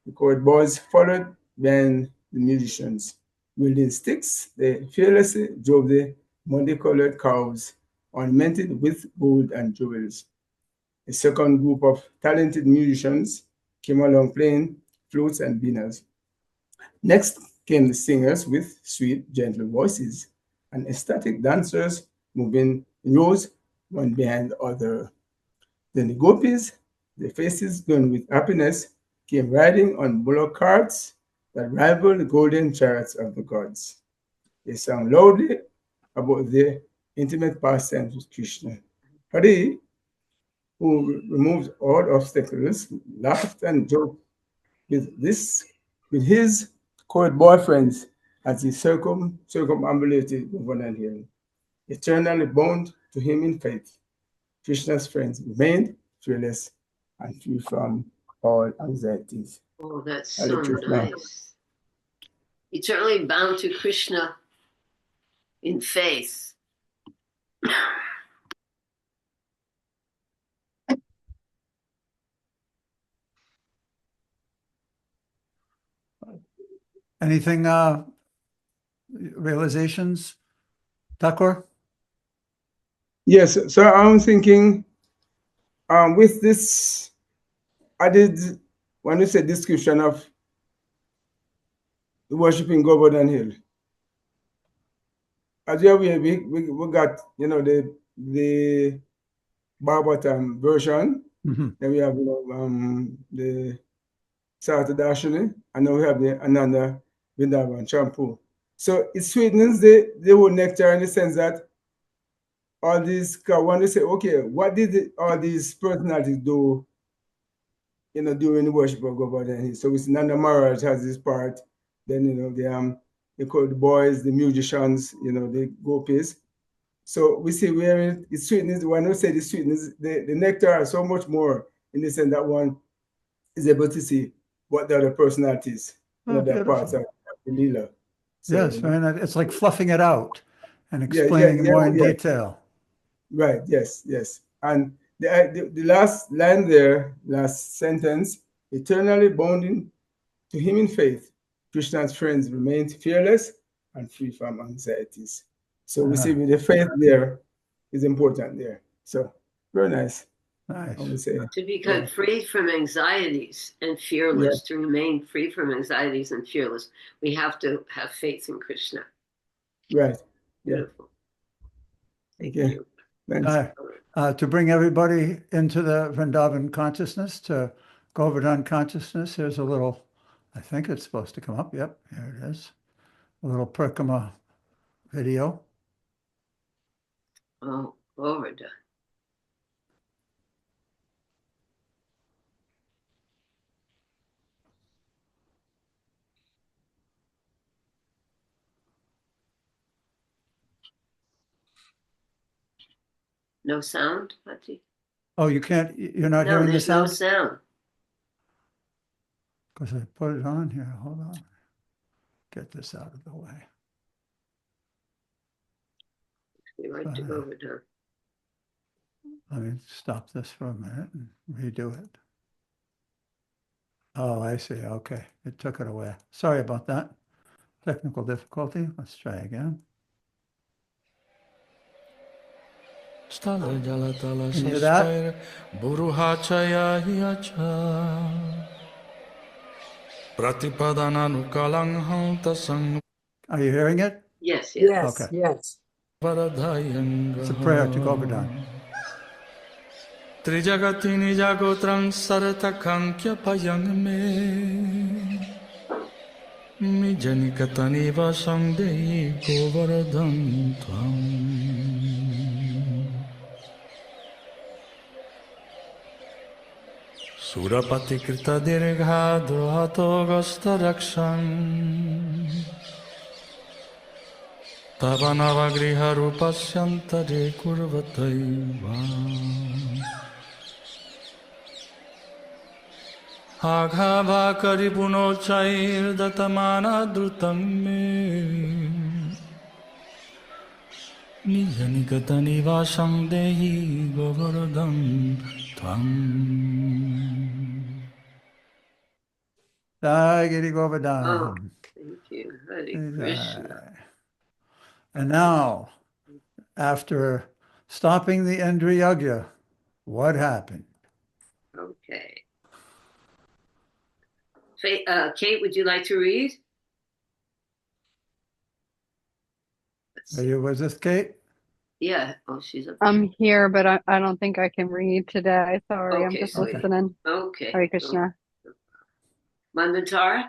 the court boys followed behind the musicians. Wielding sticks, they fearlessly drove the muddy-colored cows ornamented with gold and jewels. A second group of talented musicians came along playing flutes and beenas. Next came the singers with sweet, gentle voices and ecstatic dancers moving in rows one behind the other. Then the gopis, their faces glowing with happiness, came riding on bullock carts that rivaled the golden chariots of the gods. They sang loudly about their intimate pastimes with Krishna. Hari, who removed all obstacles, laughed and joked with his court boyfriends as he circumambulated Govardhan Hill, eternally bound to him in faith. Krishna's friends remained fearless and free from all anxieties. Oh, that's Hare so Krishna. nice. Eternally bound to Krishna in faith. Anything, realizations, Thakur? Yes, so I'm thinking with this added, when you say description of worshiping Govardhan Hill, as you aware, we got, the Bhagavatam version, Mhm. then we have, the Sartadashini, and now we have the Ananda Vrindavan shampoo. So it sweetens the whole nectar in the sense that all these, when they say, okay, what did all these personalities do, during the worship of Govardhan Hill? So it's Nanda Maharaj has this part, then, they call the boys, the musicians, the gopis. So we see where it sweetens, when we say the sweetness, the nectar is so much more in the sense that one is able to see what the other personalities, Oh, that parts beautiful. of the Leela. So, Yes, very nice. It's like fluffing it out and yeah, explaining more in yeah. detail. Right, yes. And the last line there, last sentence, eternally bound to him in faith, Krishna's friends remained fearless and free from anxieties. So we see with the faith there is important there. So very nice, I would Nice. say. To become free from anxieties and fearless, to remain free from anxieties and fearless, we have to have faith in Krishna. Right. Yeah. Beautiful. Thank Okay. you. Thanks. To bring everybody into the Vrindavan consciousness, to Govardhan consciousness, here's a little, I think it's supposed to come up. Yep, here it is. A little Parikrama video. Oh, Govardhan. No sound, Pati? Oh, you're not No, hearing the there's no sound? sound. Because I put it on here. Hold on. Get this out of the way. You're right to Govardhan. Let me stop this for a minute and redo it. Oh, I see. Okay. It took it away. Sorry about that. Technical difficulty. Let's try again. Can you hear that? Are you hearing it? Yes. Yes, Okay. yes. It's a prayer to Govardhan. Trijagatini jagotrang saratakankhya payang me Mijanikatani vasang dei Govardhan tvam Surapati krita dirgha drohato gasta rakshang Tavanavagriha rupasyantare kurvataiva Aghava karipuno chair datamana drutang me Nijanikatani vasang dehi Govardhan tvam Jai Giri Govardhan. Oh, thank you. Hare Krishna. And now, after stopping the Indra Yagya, what happened? Okay. Kate, would you like to read? Are you with us, Kate? Yeah. Oh, she's up. I'm here, but I don't think I can read today. Sorry, I'm Okay, just so listening. Okay. Hare Krishna. Manvantara?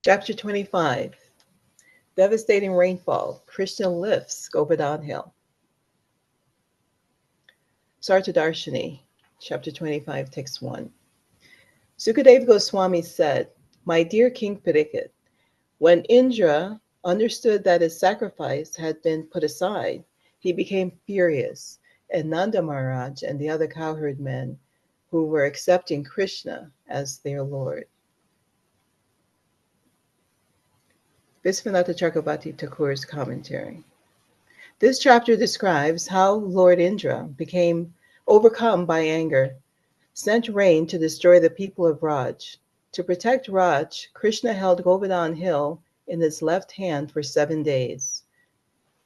Chapter 25. Devastating rainfall. Krishna lifts Govardhan Hill. Sartadarshini, chapter 25, text 1. Sukadeva Goswami said, "My dear King Parikshit, when Indra understood that his sacrifice had been put aside, he became furious, and Nanda Maharaj and the other cowherd men who were accepting Krishna as their Lord." Visvanatha Chakravarti Thakur's commentary. This chapter describes how Lord Indra became overcome by anger, sent rain to destroy the people of Raj. To protect Raj, Krishna held Govardhan Hill in his left hand for 7 days.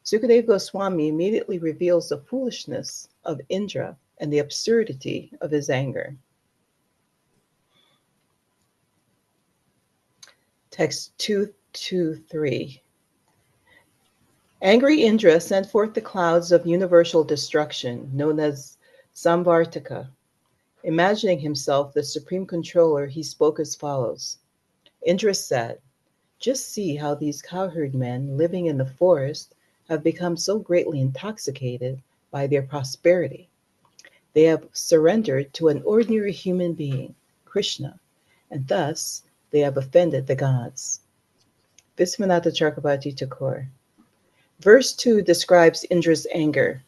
Sukadeva Goswami immediately reveals the foolishness of Indra and the absurdity of his anger. Text 223. Angry Indra sent forth the clouds of universal destruction, known as Samvartaka. Imagining himself the supreme controller, he spoke as follows. Indra said, "Just see how these cowherd men living in the forest have become so greatly intoxicated by their prosperity. They have surrendered to an ordinary human being, Krishna, and thus they have offended the gods." Visvanatha Chakravarti Thakur. Verse 2 describes Indra's anger.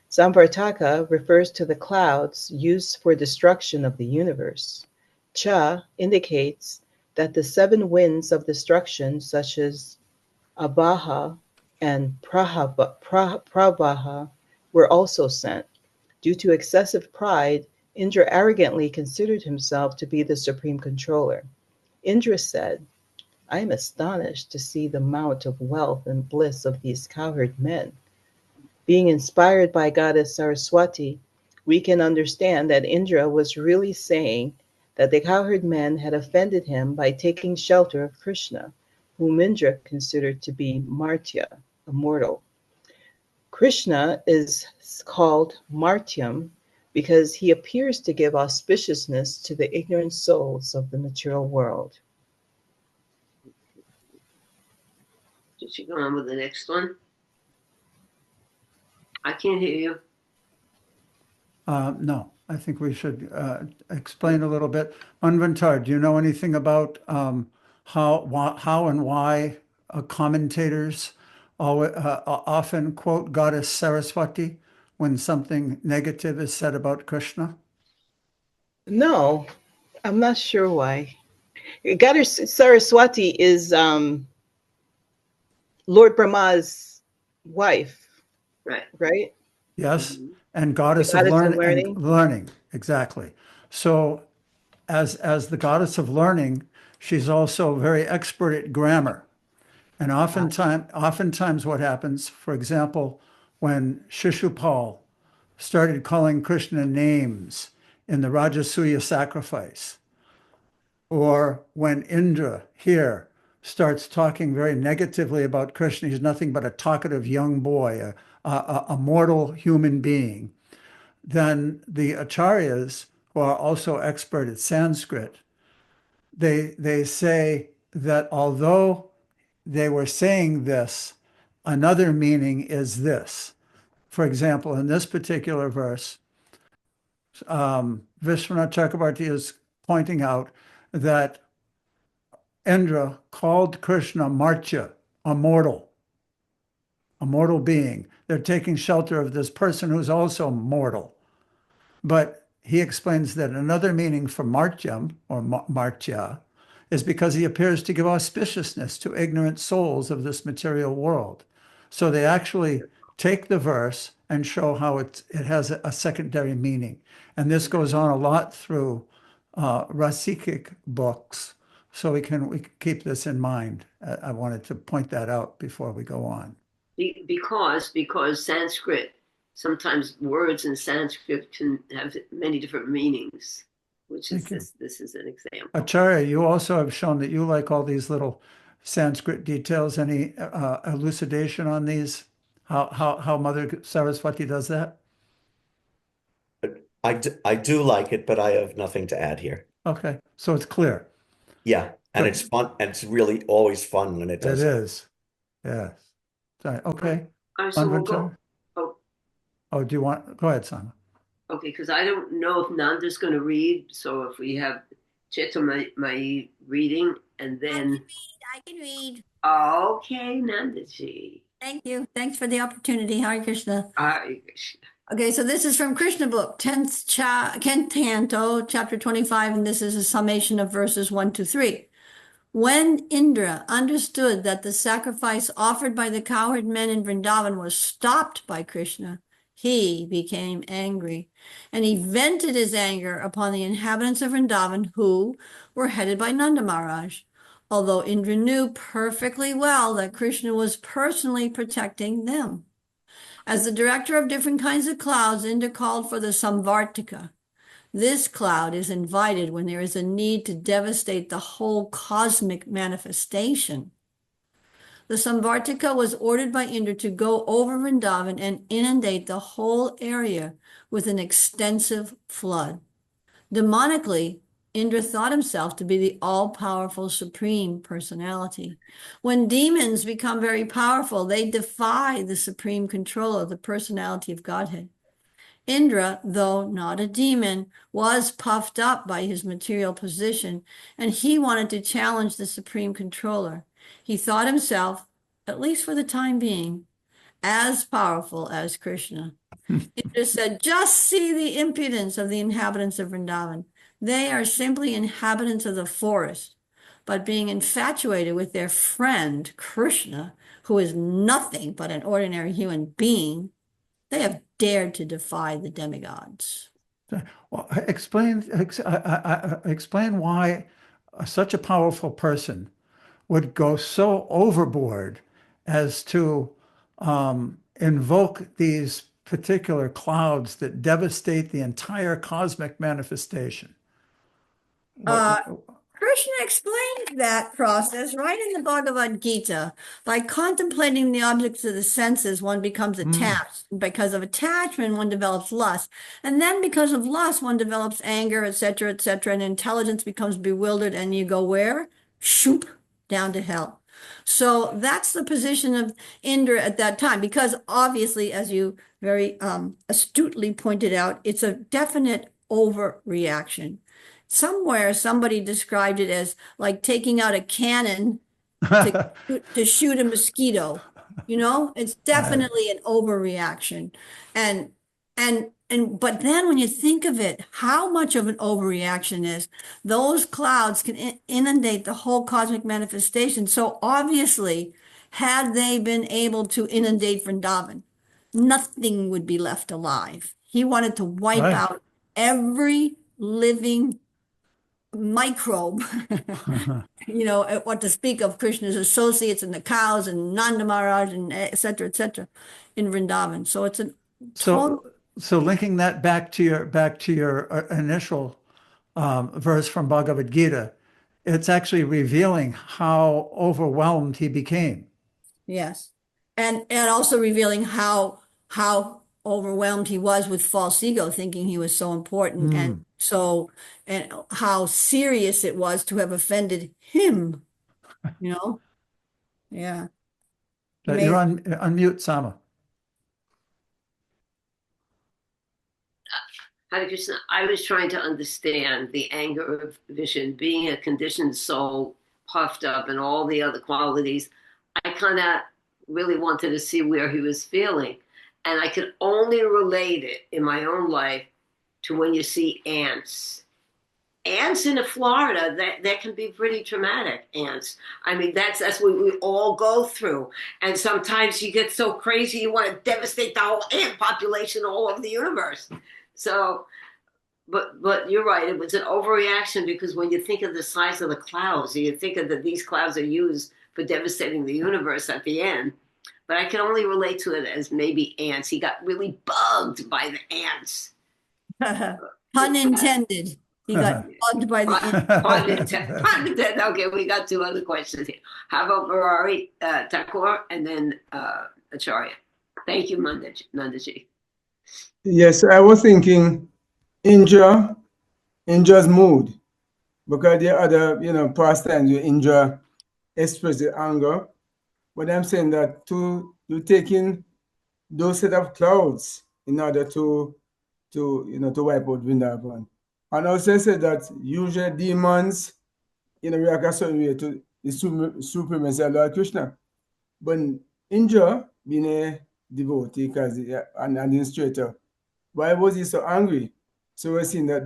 Samvartaka refers to the clouds used for destruction of the universe. Cha indicates that the 7 winds of destruction, such as Abaha and Pravaha, were also sent. Due to excessive pride, Indra arrogantly considered himself to be the supreme controller. Indra said, "I am astonished to see the amount of wealth and bliss of these cowherd men." Being inspired by goddess Saraswati, we can understand that Indra was really saying that the cowherd men had offended him by taking shelter of Krishna, whom Indra considered to be Martya, a mortal. Krishna is called Martyam because he appears to give auspiciousness to the ignorant souls of the material world. Did she go on with the next one? I can't hear you. No, I think we should explain a little bit. Manvantar, do you know anything about how and why commentators often quote goddess Saraswati when something negative is said about Krishna? No, I'm not sure why. Goddess Saraswati is Lord Brahma's wife, right? Yes, and goddess The of goddess of learning, exactly. So as the goddess of learning, she's also very expert at grammar. And oftentimes what happens, for example, when Shishupal started calling Krishna names in the Rajasuya sacrifice, or when Indra here starts talking very negatively about Krishna, he's nothing but a talkative young boy, a mortal human being, then the acharyas, who are also expert at Sanskrit, they say that although they were saying this, another meaning is this. For example, in this particular verse, Vishwanath Chakravarti is pointing out that Indra called Krishna Martya, a mortal being. They're taking shelter of this person who's also mortal. But he explains that another meaning for Martyam, or Martya, is because he appears to give auspiciousness to ignorant souls of this material world. So they actually take the verse and show how it has a secondary meaning. And this goes on a lot through Rasikic books. So we can keep this in mind. I wanted to point that out before we go on. Because Sanskrit, sometimes words in Sanskrit can have many different meanings. which is Thank you. this is an example. Acharya, you also have shown that you like all these little Sanskrit details. Any elucidation on these? How Mother Saraswati does that? I do like it, but I have nothing to add here. Okay, so it's clear. Yeah, and Good. it's fun, and it's really always fun when it It does. is. Yes. Sorry. Okay. So we'll go. Manvantara? Oh, do you want? Go ahead, Sama. Okay, because I don't know if Nanda's going to read. So if we have Chitamai reading, and then I can read. okay, Nandaji. Thank you. Thanks for the opportunity. Hare Krishna. Hare Okay, so this is from Krishna book, 10th canto, chapter 25, and this is a summation of verses 1 to 3. When Indra understood that the sacrifice offered by the cowherd men in Vrindavan was stopped by Krishna, he became angry, and he vented his anger upon the inhabitants of Vrindavan, who were headed by Nanda Maharaj. Although Indra knew perfectly well that Krishna was personally protecting them. As the director of different kinds of clouds, Indra called for the Samvartika. This cloud is invited when there is a need to devastate the whole cosmic manifestation. The Samvartika was ordered by Indra to go over Vrindavan and inundate the whole area with an extensive flood. Demonically, Indra thought himself to be the all-powerful Supreme Personality. When demons become very powerful, they defy the supreme control of the personality of Godhead. Indra, though not a demon, was puffed up by his material position, and he wanted to challenge the supreme controller. He thought himself, at least for the time being, as powerful as Krishna. Indra said, "Just see the impudence of the inhabitants of Vrindavan. They are simply inhabitants of the forest, but being infatuated with their friend, Krishna, who is nothing but an ordinary human being, they have dared to defy the demigods." Well, explain why such a powerful person would go so overboard as to invoke these particular clouds that devastate the entire cosmic manifestation. Krishna explained that process right in the Bhagavad Gita. By contemplating the objects of the senses, one becomes attached. Because of attachment, one develops lust. And then because of lust, one develops anger, etc., and intelligence becomes bewildered, and you go where? Shoop, down to hell. So that's the position of Indra at that time, because obviously, as you very astutely pointed out, it's a definite overreaction. Somewhere somebody described it as like taking out a cannon to shoot a mosquito. You know, it's definitely an overreaction. But then when you think of it, how much of an overreaction is, those clouds can inundate the whole cosmic manifestation. So obviously, had they been able to inundate Vrindavan, nothing would be left alive. He wanted to wipe out every living microbe, you know, what to speak of Krishna's associates and the cows and Nanda Maharaj and et cetera, in Vrindavan. So it's so linking that back to your initial verse from Bhagavad Gita, it's actually revealing how overwhelmed he became. Yes, and also revealing how overwhelmed he was with false ego, thinking he was so important, and how serious it was to have offended him, you know? Yeah. You're on mute, Sama. Hare Krishna, I was trying to understand the anger of vision, being a conditioned soul, puffed up, and all the other qualities. I kind of really wanted to see where he was feeling. And I could only relate it in my own life to when you see ants. Ants in Florida, that can be pretty traumatic, ants. I mean, that's what we all go through. And sometimes you get so crazy, you want to devastate the whole ant population all over the universe. So, but you're right, it was an overreaction, because when you think of the size of the clouds, you think of that these clouds are used for devastating the universe at the end. But I can only relate to it as maybe ants. He got really bugged by the ants. Pun intended. He got bugged by the. Pun intended. Pun intended. Okay, we got two other questions here. How about Murari Thakur and then Acharya? Thank you, Nandaji. Yes, I was thinking Indra's mood, because there are other, pastimes where Indra expresses anger. But I'm saying that you taking those set of clouds in order to wipe out Vrindavan. And also said that usually demons, react a certain way to the supremacy of Lord Krishna. But Indra, being a devotee, because an administrator, why was he so angry? So we're seeing that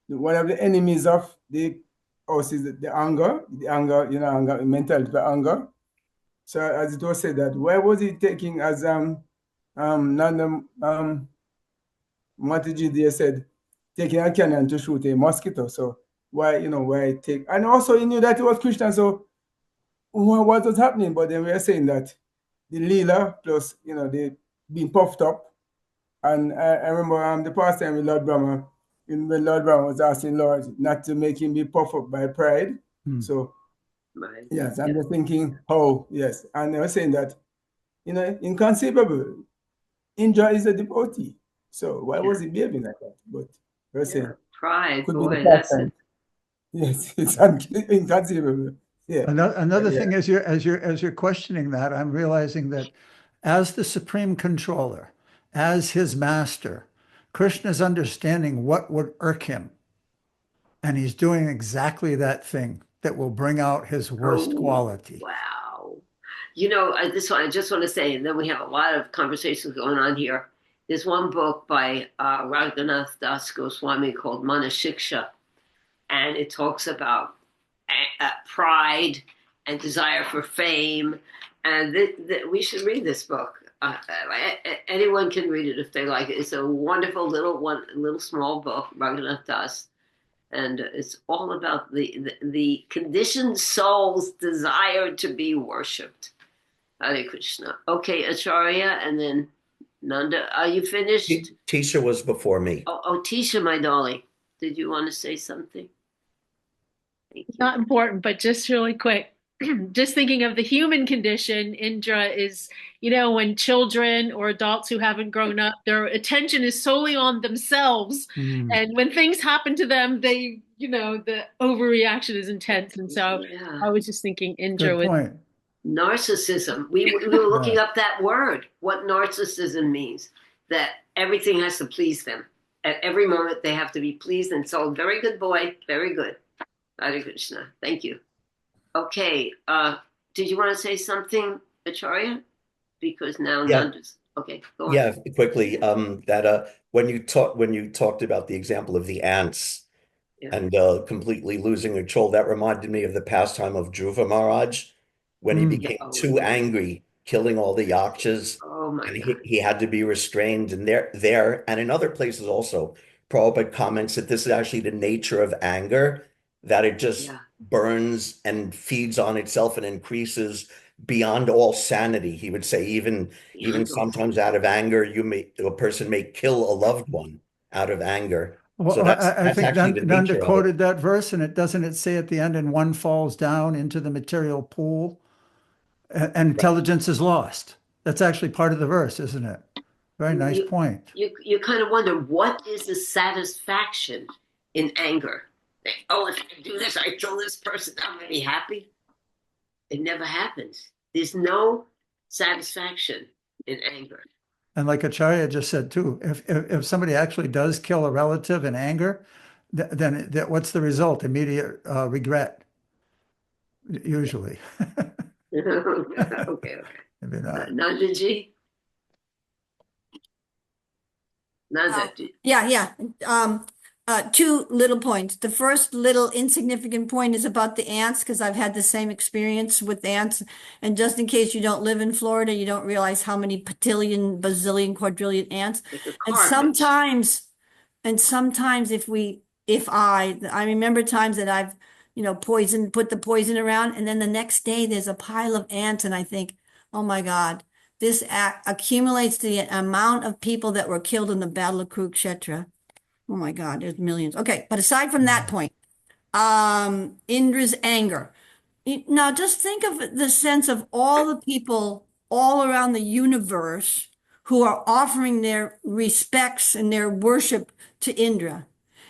one of the enemies of the house is the anger, anger, mentality for anger. So as it was said that, why was he taking, as Nanda Mataji there said, taking a cannon to shoot a mosquito? So why take, and also he knew that it was Krishna, so what was happening? But then we are saying that the Leela plus, they being puffed up. And I remember the past time with Lord Brahma, when Lord Brahma was asking Lord not to make him be puffed up by pride. So, yes, I'm just thinking, yes. And they were saying that, inconceivable. Indra is a devotee. So why was he behaving like that? But we're saying, pride, could boy, be the that's past time. Yes, it's inconceivable. Yeah. Another thing, as you're questioning that, I'm realizing that as the Supreme Controller, as his master, Krishna's understanding what would irk him. And he's doing exactly that thing that will bring out his worst quality. Wow. I just want to say, and then we have a lot of conversations going on here. There's one book by Raghunath Das Goswami called Manashiksha, and it talks about pride and desire for fame. And we should read this book. Anyone can read it if they like it. It's a wonderful little small book, Raghunath Das, and it's all about the conditioned soul's desire to be worshipped. Hare Krishna. Okay, Acharya, and then Nanda. Are you finished? Tisha was before me. Oh, Tisha, my darling, did you want to say something? Thank you. Not important, but just really quick. Just thinking of the human condition, Indra is, when children or adults who haven't grown up, their attention is solely on themselves. And when things happen to them, they, the overreaction is intense. And so I was just thinking Indra Good point. Narcissism. We were looking up that word, what narcissism means, that everything has to please them. At every moment, they have to be pleased and told, very good boy, very good. Hare Krishna. Thank you. Okay, did you want to say something, Acharya? Because now Nanda's okay. Go on. Yeah, quickly. That when you talked about the example of the ants and completely losing control, that reminded me of the pastime of Dhruva Maharaj when he became too angry, killing all the yakshas. Oh my and God. he had to be restrained. And there and in other places also, Prabhupada comments that this is actually the nature of anger, that it just burns and feeds on itself and increases beyond all sanity. He would say even sometimes out of anger, a person may kill a loved one out of anger. Well, So that's I think actually the Nanda nature of quoted it. that verse, and doesn't it say at the end, and one falls down into the material pool, and intelligence is lost. That's actually part of the verse, isn't it? Very nice point. You kind of wonder, what is the satisfaction in anger? Oh, if I do this, I kill this person, I'm going to be happy. It never happens. There's no satisfaction in anger. And like Acharya just said too, if somebody actually does kill a relative in anger, then what's the result? Immediate regret, usually. Okay. Maybe not. Nandaji? Nanda. Yeah. Two little points. The first little insignificant point is about the ants, because I've had the same experience with ants. And just in case you don't live in Florida, you don't realize how many patillion, bazillion, quadrillion ants. And sometimes I remember times that I've, put the poison around, and then the next day there's a pile of ants, and I think, oh my God, this accumulates the amount of people that were killed in the Battle of Kurukshetra. Oh my God, there's millions. Okay, but aside from that point, Indra's anger. Now just think of the sense of all the people all around the universe who are offering their respects and their worship to Indra.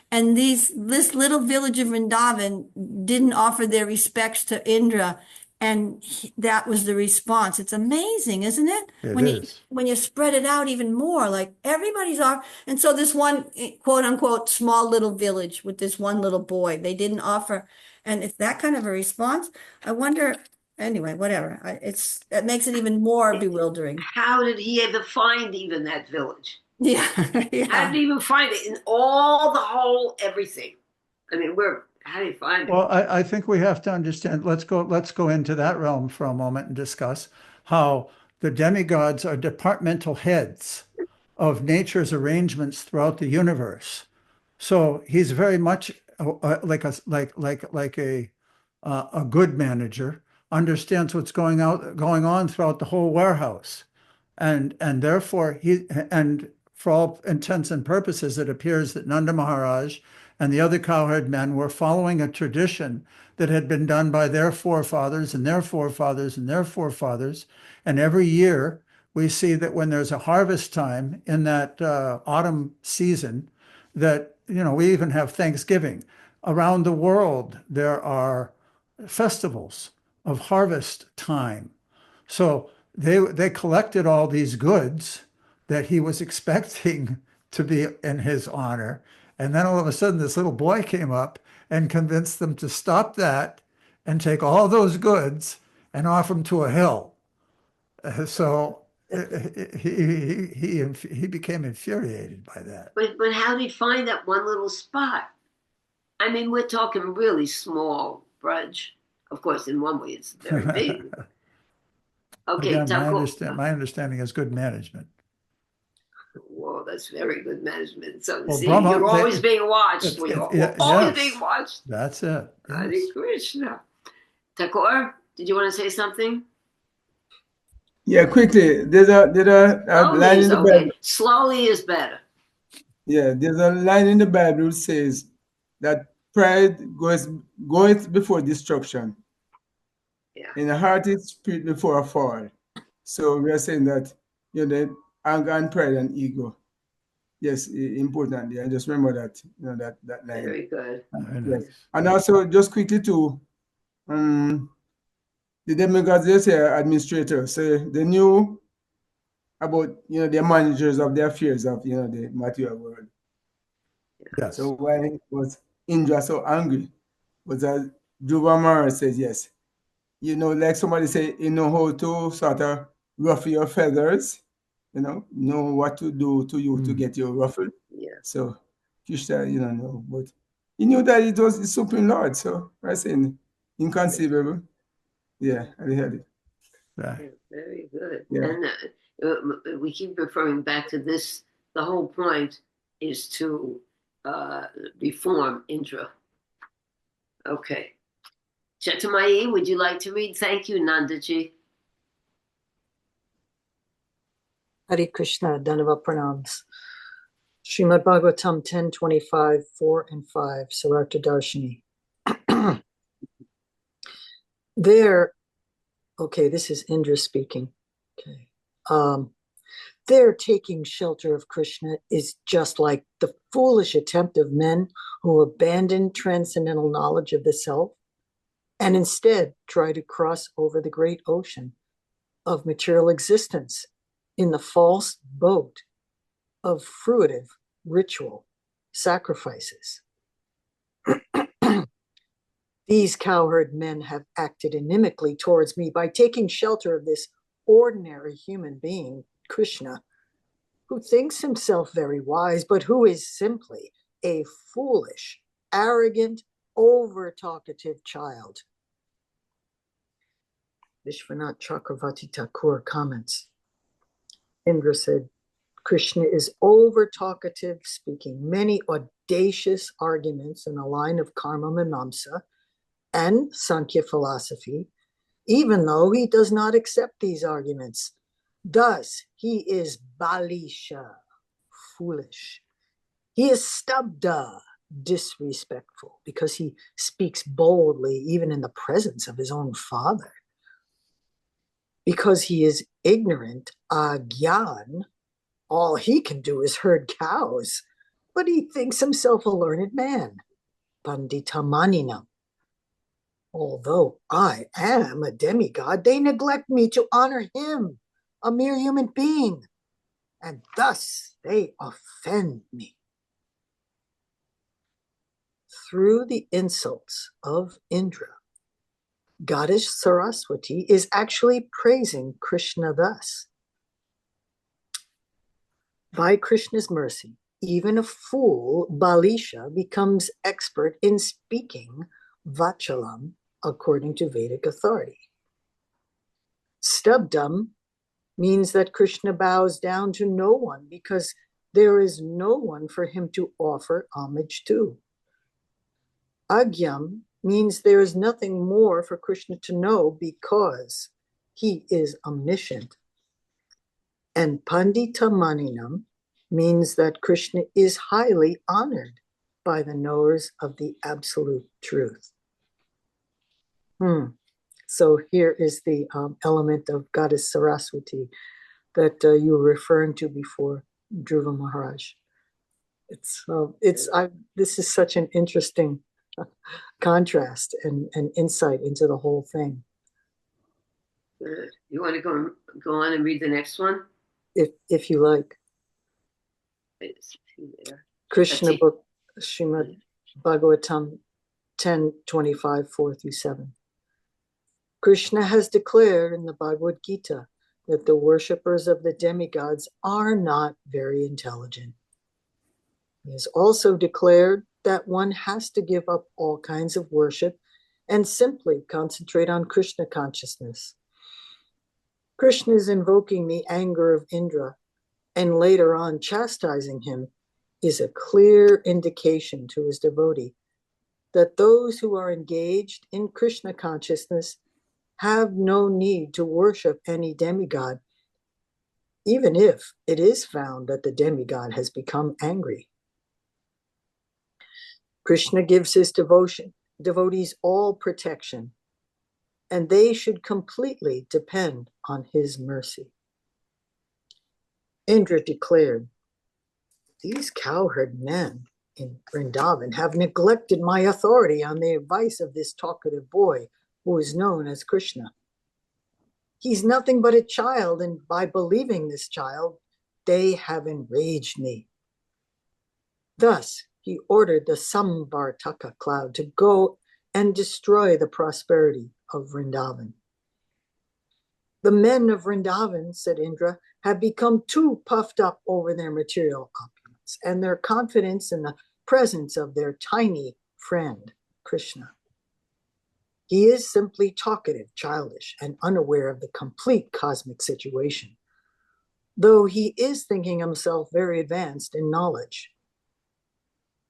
And this little village of Vrindavan didn't offer their respects to Indra, and that was the response. It's amazing, isn't it? It When you spread it out even more, like everybody's off. And so this one quote unquote small little village with this one little boy, they didn't offer. And if that kind of a response, I wonder. Anyway, whatever. It makes it even more bewildering. How did he ever find even that village? Yeah, How yeah. did he even find it in all the whole everything? I mean, how do you find it? Well, I think we have to understand, let's go into that realm for a moment and discuss how the demigods are departmental heads of nature's arrangements throughout the universe. So he's very much like a good manager, understands what's going on throughout the whole warehouse. And therefore and for all intents and purposes, it appears that Nanda Maharaj and the other cowherd men were following a tradition that had been done by their forefathers and their forefathers and their forefathers. And every year we see that when there's a harvest time in that autumn season, that, we even have Thanksgiving. Around the world, there are festivals of harvest time. So they collected all these goods that he was expecting to be in his honor. And then all of a sudden, this little boy came up and convinced them to stop that and take all those goods and offer them to a hill. So he became infuriated by that. But how did he find that one little spot? I mean, we're talking really small, Brudge. Of course, in one way, it's very big. Okay, Again, Taco. my understanding is good management. Whoa, that's very good management. So, Well, see, Brahma, you're always being watched. yeah, Always yes. being watched. That's it. Hare Yes. Krishna. Tagore, did you want to say something? Yeah, quickly. There's a line in the Bible. Slowly is better. Yeah, there's a line in the Bible which says that pride goeth before destruction. Yeah. And the heart is spirit before a fall. So we are saying that, the anger and pride and ego. Yes, important. Yeah, just remember that, that line. Very good. Very Yes. nice. And also, just quickly too, the demigods, they say administrators, so they knew about, the managers of the affairs of, the material world. Yes. So why was Indra so angry? Was that Dhruva Maharaj says, yes, like somebody say, how to sort of ruffle your feathers, know what to do to you to get you ruffled. Yeah. So Krishna, know, but he knew that it was the Supreme Lord. So I saying inconceivable. Yeah, I heard it. Right. Very good. Yeah. And we keep referring back to this. The whole point is to reform Indra. Okay. Chetamayi, would you like to read? Thank you, Nandaji. Hare Krishna, Dhanava Pranams. Srimad Bhagavatam 10:25, 4 and 5, Sarartha Darshini. This is Indra speaking. Okay. Their taking shelter of Krishna is just like the foolish attempt of men who abandon transcendental knowledge of the self and instead try to cross over the great ocean of material existence in the false boat of fruitive ritual sacrifices. These cowherd men have acted inimically towards me by taking shelter of this ordinary human being, Krishna, who thinks himself very wise, but who is simply a foolish, arrogant, over-talkative child. Vishwanath Chakravarti Thakur comments. Indra said, Krishna is over-talkative, speaking many audacious arguments in the line of Karma Mimamsa and Sankhya philosophy, even though he does not accept these arguments. Thus, he is Balisha, foolish. He is stabda, disrespectful, because he speaks boldly even in the presence of his own father. Because he is ignorant, agyan, all he can do is herd cows, but he thinks himself a learned man. Panditamanina. Although I am a demigod, they neglect me to honor him, a mere human being, and thus they offend me. Through the insults of Indra, Goddess Saraswati is actually praising Krishna thus. By Krishna's mercy, even a fool, Balisha, becomes expert in speaking Vachalam according to Vedic authority. Stabdam means that Krishna bows down to no one because there is no one for him to offer homage to. Agyam means there is nothing more for Krishna to know because he is omniscient. And Pandita Maninam means that Krishna is highly honored by the knowers of the absolute truth. So here is the element of Goddess Saraswati that you were referring to before, Dhruva Maharaj. This is such an interesting contrast and insight into the whole thing. You want to go on and read the next one? If you like. It's there. Krishna That's book, Srimad Bhagavatam 10:25, 4-7. Krishna has declared in the Bhagavad Gita that the worshippers of the demigods are not very intelligent. He has also declared that one has to give up all kinds of worship and simply concentrate on Krishna consciousness. Krishna is invoking the anger of Indra and later on chastising him is a clear indication to his devotee that those who are engaged in Krishna consciousness have no need to worship any demigod, even if it is found that the demigod has become angry. Krishna gives his devotees all protection, and they should completely depend on his mercy. Indra declared, "These cowherd men in Vrindavan have neglected my authority on the advice of this talkative boy who is known as Krishna. He's nothing but a child, and by believing this child, they have enraged me." Thus, he ordered the Samvartaka cloud to go and destroy the prosperity of Vrindavan. The men of Vrindavan, said Indra, have become too puffed up over their material opulence and their confidence in the presence of their tiny friend, Krishna. He is simply talkative, childish, and unaware of the complete cosmic situation, though he is thinking himself very advanced in knowledge.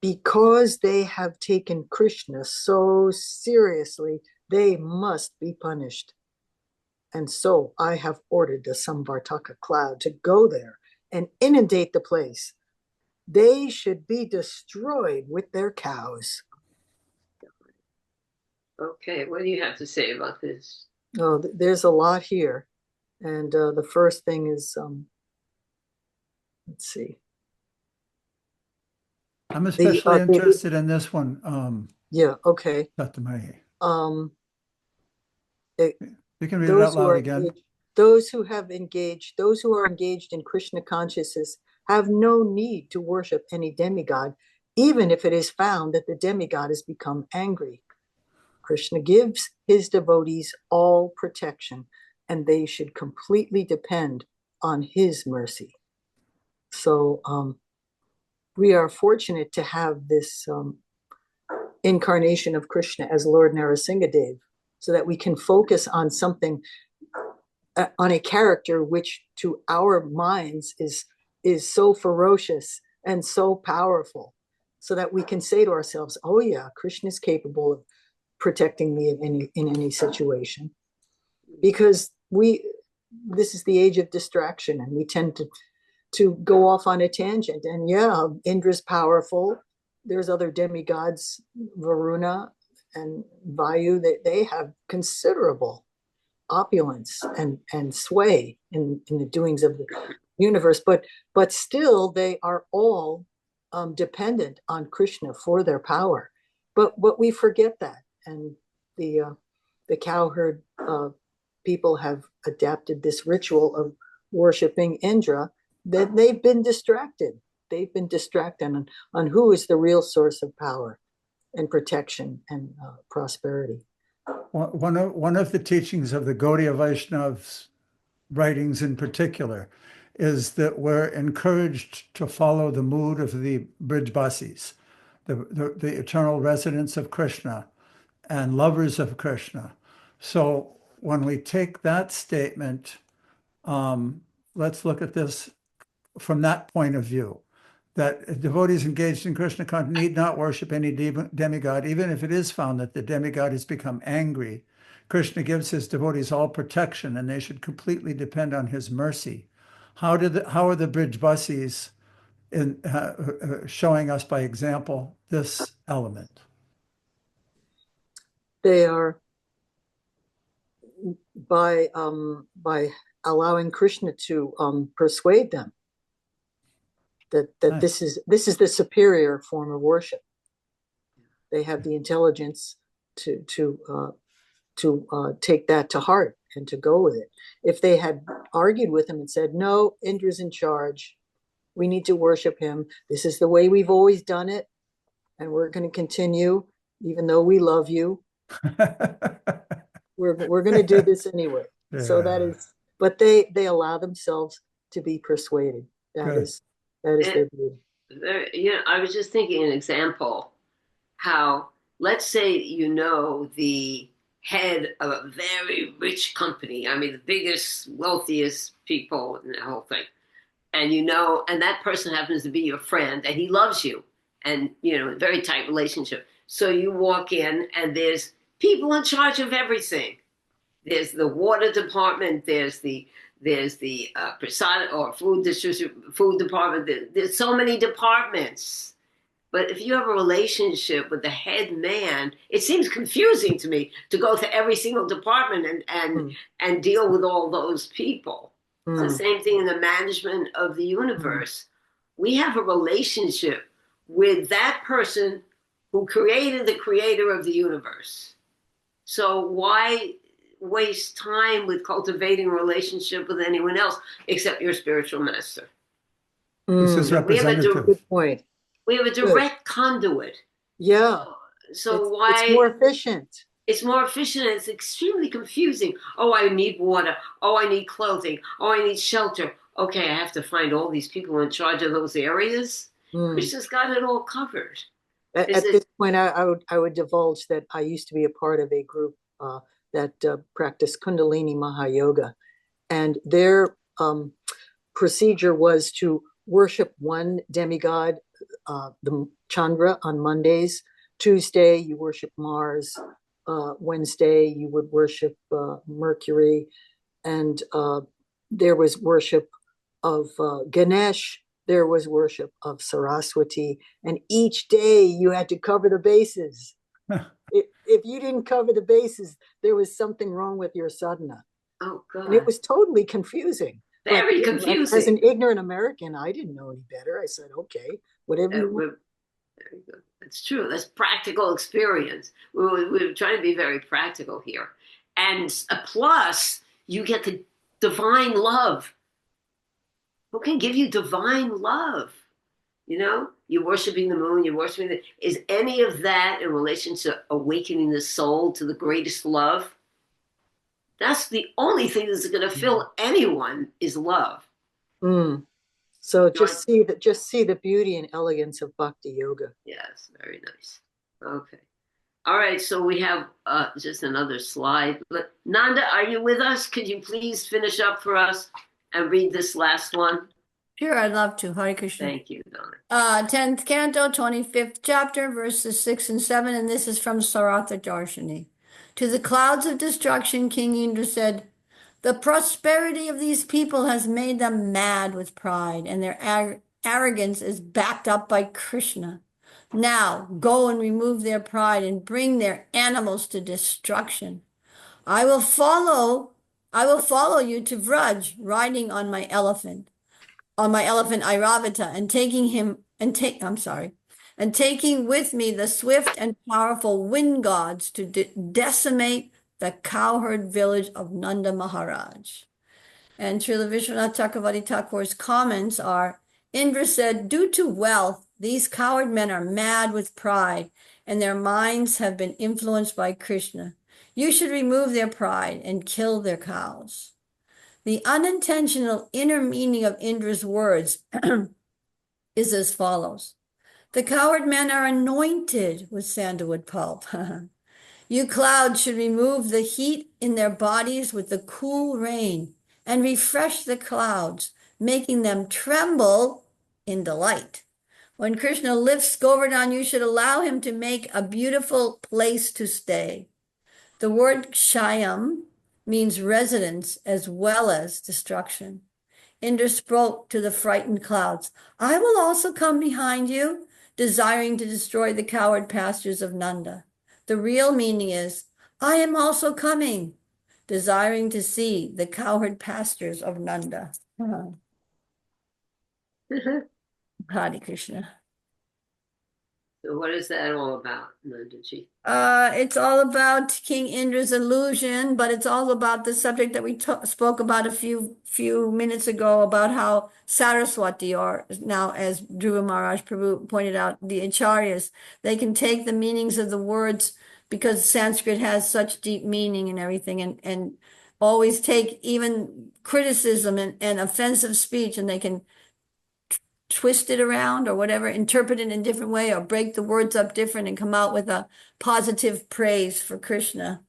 Because they have taken Krishna so seriously, they must be punished. And so I have ordered the Samvartaka cloud to go there and inundate the place. They should be destroyed with their cows. Okay, what do you have to say about this? Oh, there's a lot here. And the first thing is, let's see. I'm especially interested in this one, Yeah, okay. Dr. Mahi. You can read it out loud again. Those who are engaged in Krishna consciousness have no need to worship any demigod, even if it is found that the demigod has become angry. Krishna gives his devotees all protection, and they should completely depend on his mercy. So we are fortunate to have this incarnation of Krishna as Lord Narasimhadev, so that we can focus on something, on a character which to our minds is so ferocious and so powerful, so that we can say to ourselves, oh yeah, Krishna is capable of protecting me in any situation. Because this is the age of distraction, and we tend to to go off on a tangent. And yeah, Indra's powerful. There's other demigods, Varuna and Vayu, they have considerable opulence and sway in the doings of the universe, but still they are all dependent on Krishna for their power. But we forget that, and the cowherd people have adapted this ritual of worshiping Indra. That they've been distracted. They've been distracted on who is the real source of power and protection and prosperity. One of the teachings of the Gaudiya Vaishnavas writings in particular is that we're encouraged to follow the mood of the Brijbasis, the eternal residents of Krishna and lovers of Krishna. So when we take that statement, let's look at this from that point of view, that devotees engaged in Krishna consciousness need not worship any demigod, even if it is found that the demigod has become angry. Krishna gives his devotees all protection, and they should completely depend on his mercy. How are the Brijbasis showing us by example this element? They are by allowing Krishna to persuade them that Nice. this is the superior form of worship. They have the intelligence to take that to heart and to go with it. If they had argued with him and said, no, Indra's in charge, we need to worship him, this is the way we've always done it, and we're going to continue, even though we love you, we're going to do this anyway. So that Yeah. is, but they allow themselves to be persuaded. That Good. is their beauty. I was just thinking an example how, let's say, the head of a very rich company, I mean, the biggest, wealthiest people in the whole thing. And and that person happens to be your friend and he loves you and, a very tight relationship. So you walk in and there's people in charge of everything. There's the water department, there's the prasad or food department. There's so many departments. But if you have a relationship with the head man, it seems confusing to me to go to every single department and deal with all those people. It's the same thing in the management of the universe. We have a relationship with that person who created the creator of the universe. So why waste time with cultivating a relationship with anyone else except your spiritual master? This is We have a representative. Good point. We have a direct conduit. Yeah. So why? It's more efficient. It's more efficient and it's extremely confusing. Oh, I need water. Oh, I need clothing. Oh, I need shelter. Okay, I have to find all these people in charge of those areas. Krishna's got it all covered. At this point, I would divulge that I used to be a part of a group that practiced Kundalini Mahayoga, and their procedure was to worship one demigod, the Chandra, on Mondays. Tuesday, you worship Mars. Wednesday, you would worship Mercury, and there was worship of Ganesh. There was worship of Saraswati, and each day you had to cover the bases. If you didn't cover the bases, there was something wrong with your sadhana. Oh, God. And it was totally confusing. Very But, confusing. As an ignorant American, I didn't know any better. I said, okay, whatever you want. Very good. That's true. That's practical experience. We're trying to be very practical here. And plus, you get the divine love. Who can give you divine love? You're worshiping the moon, you're worshiping is any of that in relation to awakening the soul to the greatest love? That's the only thing that's going to fill anyone is love. So just see the beauty and elegance of bhakti yoga. Yes, very nice. Okay. All right, so we have just another slide. Nanda, are you with us? Could you please finish up for us and read this last one? Sure, I'd love to. Hare Krishna. Thank you, Donna. 10th canto, 25th chapter, verses 6 and 7, and this is from Saratha Darshini. To the clouds of destruction, King Indra said, The prosperity of these people has made them mad with pride, and their arrogance is backed up by Krishna. Now go and remove their pride and bring their animals to destruction. I will follow you to Vraj, riding on my elephant Airavata, and taking with me the swift and powerful wind gods to decimate the cowherd village of Nanda Maharaj. And Srila Vishwanath Chakravarti Thakur's comments are, Indra said, due to wealth, these coward men are mad with pride, and their minds have been influenced by Krishna. You should remove their pride and kill their cows. The unintentional inner meaning of Indra's words is as follows. The coward men are anointed with sandalwood pulp. You clouds should remove the heat in their bodies with the cool rain and refresh the clouds, making them tremble in delight. When Krishna lifts Govardhan, you should allow him to make a beautiful place to stay. The word Kshayam means residence as well as destruction. Indra spoke to the frightened clouds. I will also come behind you, desiring to destroy the coward pastures of Nanda. The real meaning is, I am also coming, desiring to see the cowherd pastures of Nanda. Hare Krishna. So what is that all about, Nandaji? It's all about King Indra's illusion, but it's all about the subject that we spoke about a few minutes ago about how Saraswati, or now as Dhruva Maharaj Prabhu pointed out, the Acharyas, they can take the meanings of the words because Sanskrit has such deep meaning and everything, and always take even criticism and offensive speech, and they can twist it around or whatever, interpret it in a different way, or break the words up different and come out with a positive praise for Krishna.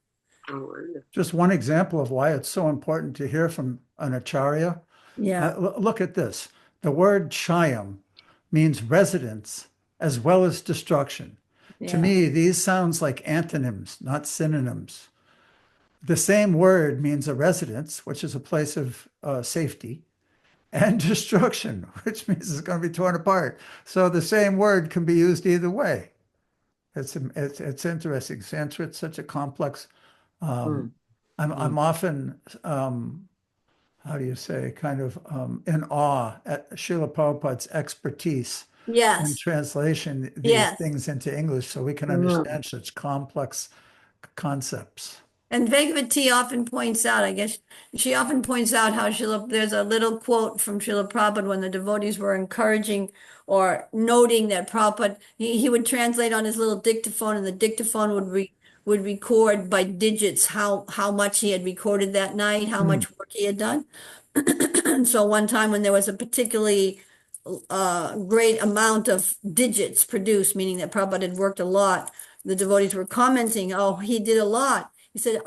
Oh, wonderful. Just one example of why it's so important to hear from an acharya. Yeah. Look at this. The word Shayam means residence as well as destruction. To Yeah. me, these sounds like antonyms, not synonyms. The same word means a residence, which is a place of safety, and destruction, which means it's going to be torn apart. So the same word can be used either way. It's interesting. Sanskrit's such a complex. I'm often how do you say, kind of in awe at Srila Prabhupada's expertise in Yes. translation these Yes. things into English so we can understand such complex concepts. And Bhagavati often points out, I guess, she often points out how there's a little quote from Srila Prabhupada when the devotees were encouraging or noting that Prabhupada, he would translate on his little dictaphone, and the dictaphone would record by digits how much he had recorded that night, how much work he had done. So one time when there was a particularly great amount of digits produced, meaning that Prabhupada had worked a lot, the devotees were commenting, oh, he did a lot. He said,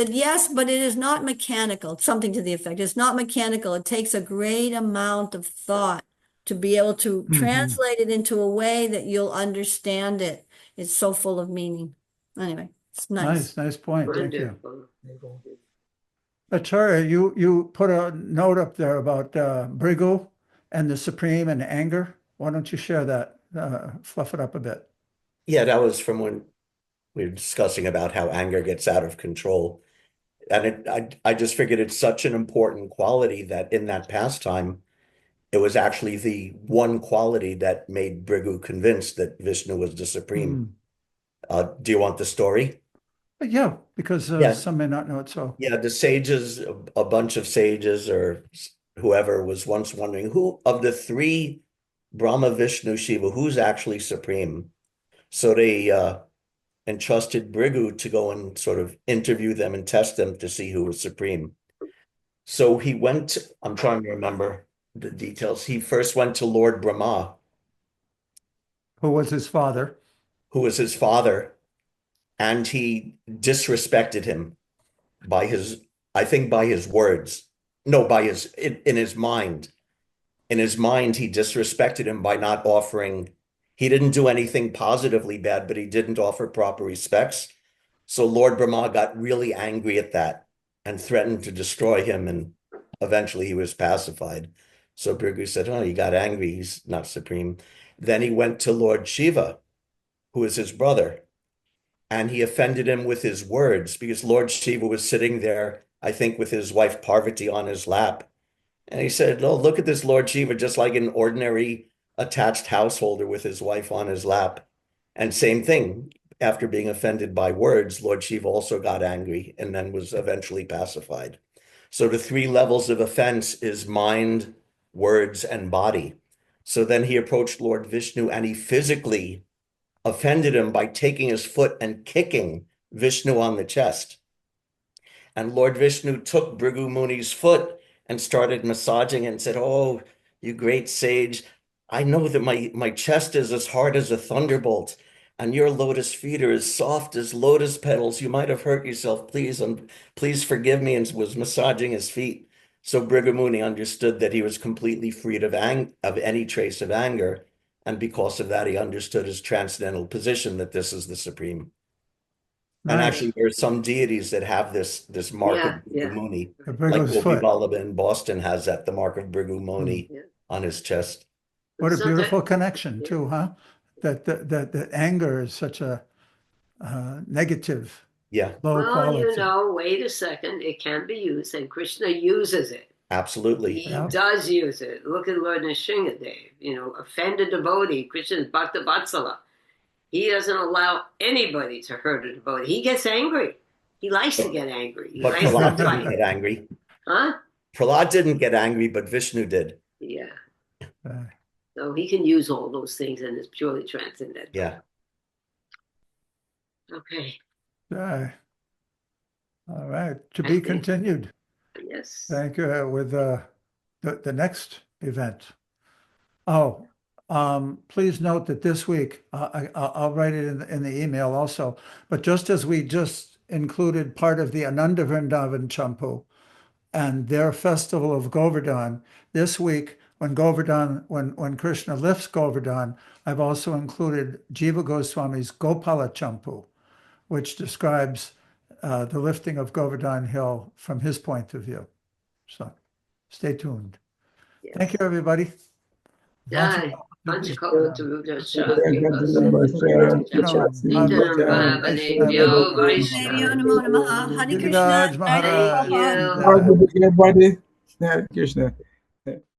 yes, but it is not mechanical, something to the effect. It's not mechanical. It takes a great amount of thought to be able to translate it into a way that you'll understand it. It's so full of meaning. Anyway, it's nice. Nice point. Thank you. Wonderful. Acharya, you put a note up there about Brigu and the Supreme and anger. Why don't you share that, fluff it up a bit? Yeah, that was from when we were discussing about how anger gets out of control. And I just figured it's such an important quality that in that pastime, it was actually the one quality that made Brigu convinced that Vishnu was the supreme. Do you want the story? Yeah, because Yeah. some may not know it. So Yeah, the sages, a bunch of sages or whoever was once wondering who of the three, Brahma, Vishnu, Shiva, who's actually supreme? So they entrusted Brigu to go and sort of interview them and test them to see who was supreme. So he went, I'm trying to remember the details. He first went to Lord Brahma, who was his father? who was his father, and he disrespected him by his, I think by his words. No, by his, in his mind. In his mind, he disrespected him by not offering, he didn't do anything positively bad, but he didn't offer proper respects. So Lord Brahma got really angry at that. and threatened to destroy him, and eventually he was pacified. So Bhrigu said, oh, he got angry, he's not supreme. Then he went to Lord Shiva, who is his brother, and he offended him with his words, because Lord Shiva was sitting there, I think, with his wife Parvati on his lap. And he said, oh, look at this Lord Shiva, just like an ordinary attached householder with his wife on his lap. And same thing, after being offended by words, Lord Shiva also got angry and then was eventually pacified. So the 3 levels of offense is mind, words, and body. So then he approached Lord Vishnu and he physically offended him by taking his foot and kicking Vishnu on the chest. And Lord Vishnu took Bhrigu Muni's foot and started massaging it and said, oh, you great sage, I know that my chest is as hard as a thunderbolt, and your lotus feet are as soft as lotus petals. You might have hurt yourself. Please forgive me, and was massaging his feet. So Bhrigu Muni understood that he was completely freed of any trace of anger. And because of that, he understood his transcendental position, that this is the supreme. And Right. actually, there are some deities that have this mark Yeah, of yeah. Bhrigu Muni. The Like Bhrigo's Gopi foot. Vallabha in Boston has that, the mark of Bhrigu Muni Yeah. on his chest. What a So that- beautiful connection Yeah. too, huh? That anger is such a negative, Yeah, low Well, quality. wait a second. It can be used, and Krishna uses it. absolutely. He Yeah. does use it. Look at Lord Nrsingadev, offend a devotee. Krishna is Bhakta Vatsala. He doesn't allow anybody to hurt a devotee. He gets angry. He likes to get angry. He But likes Prahlad to didn't fight. get angry. Huh? Prahlad didn't get angry, but Vishnu did. Yeah. Uh, So he can use all those things, and it's purely transcendental. Yeah. Okay. all right, to I be think- continued. Yes. Thank you. With the next event. Oh, please note that this week, I'll write it in the email also, but just as we just included part of the Ananda Vrindavan Champu and their festival of Govardhan, this week, when Krishna lifts Govardhan, I've also included Jiva Goswami's Gopala Champu, which describes the lifting of Govardhan Hill from his point of view. So stay tuned. Yes. Thank you, everybody. Jai. Panchakala Taruda Deviyo Namo Namaha. Hare Krishna. Giriraj Hare Maharaj. Krishna. Everybody, yeah, Krishna.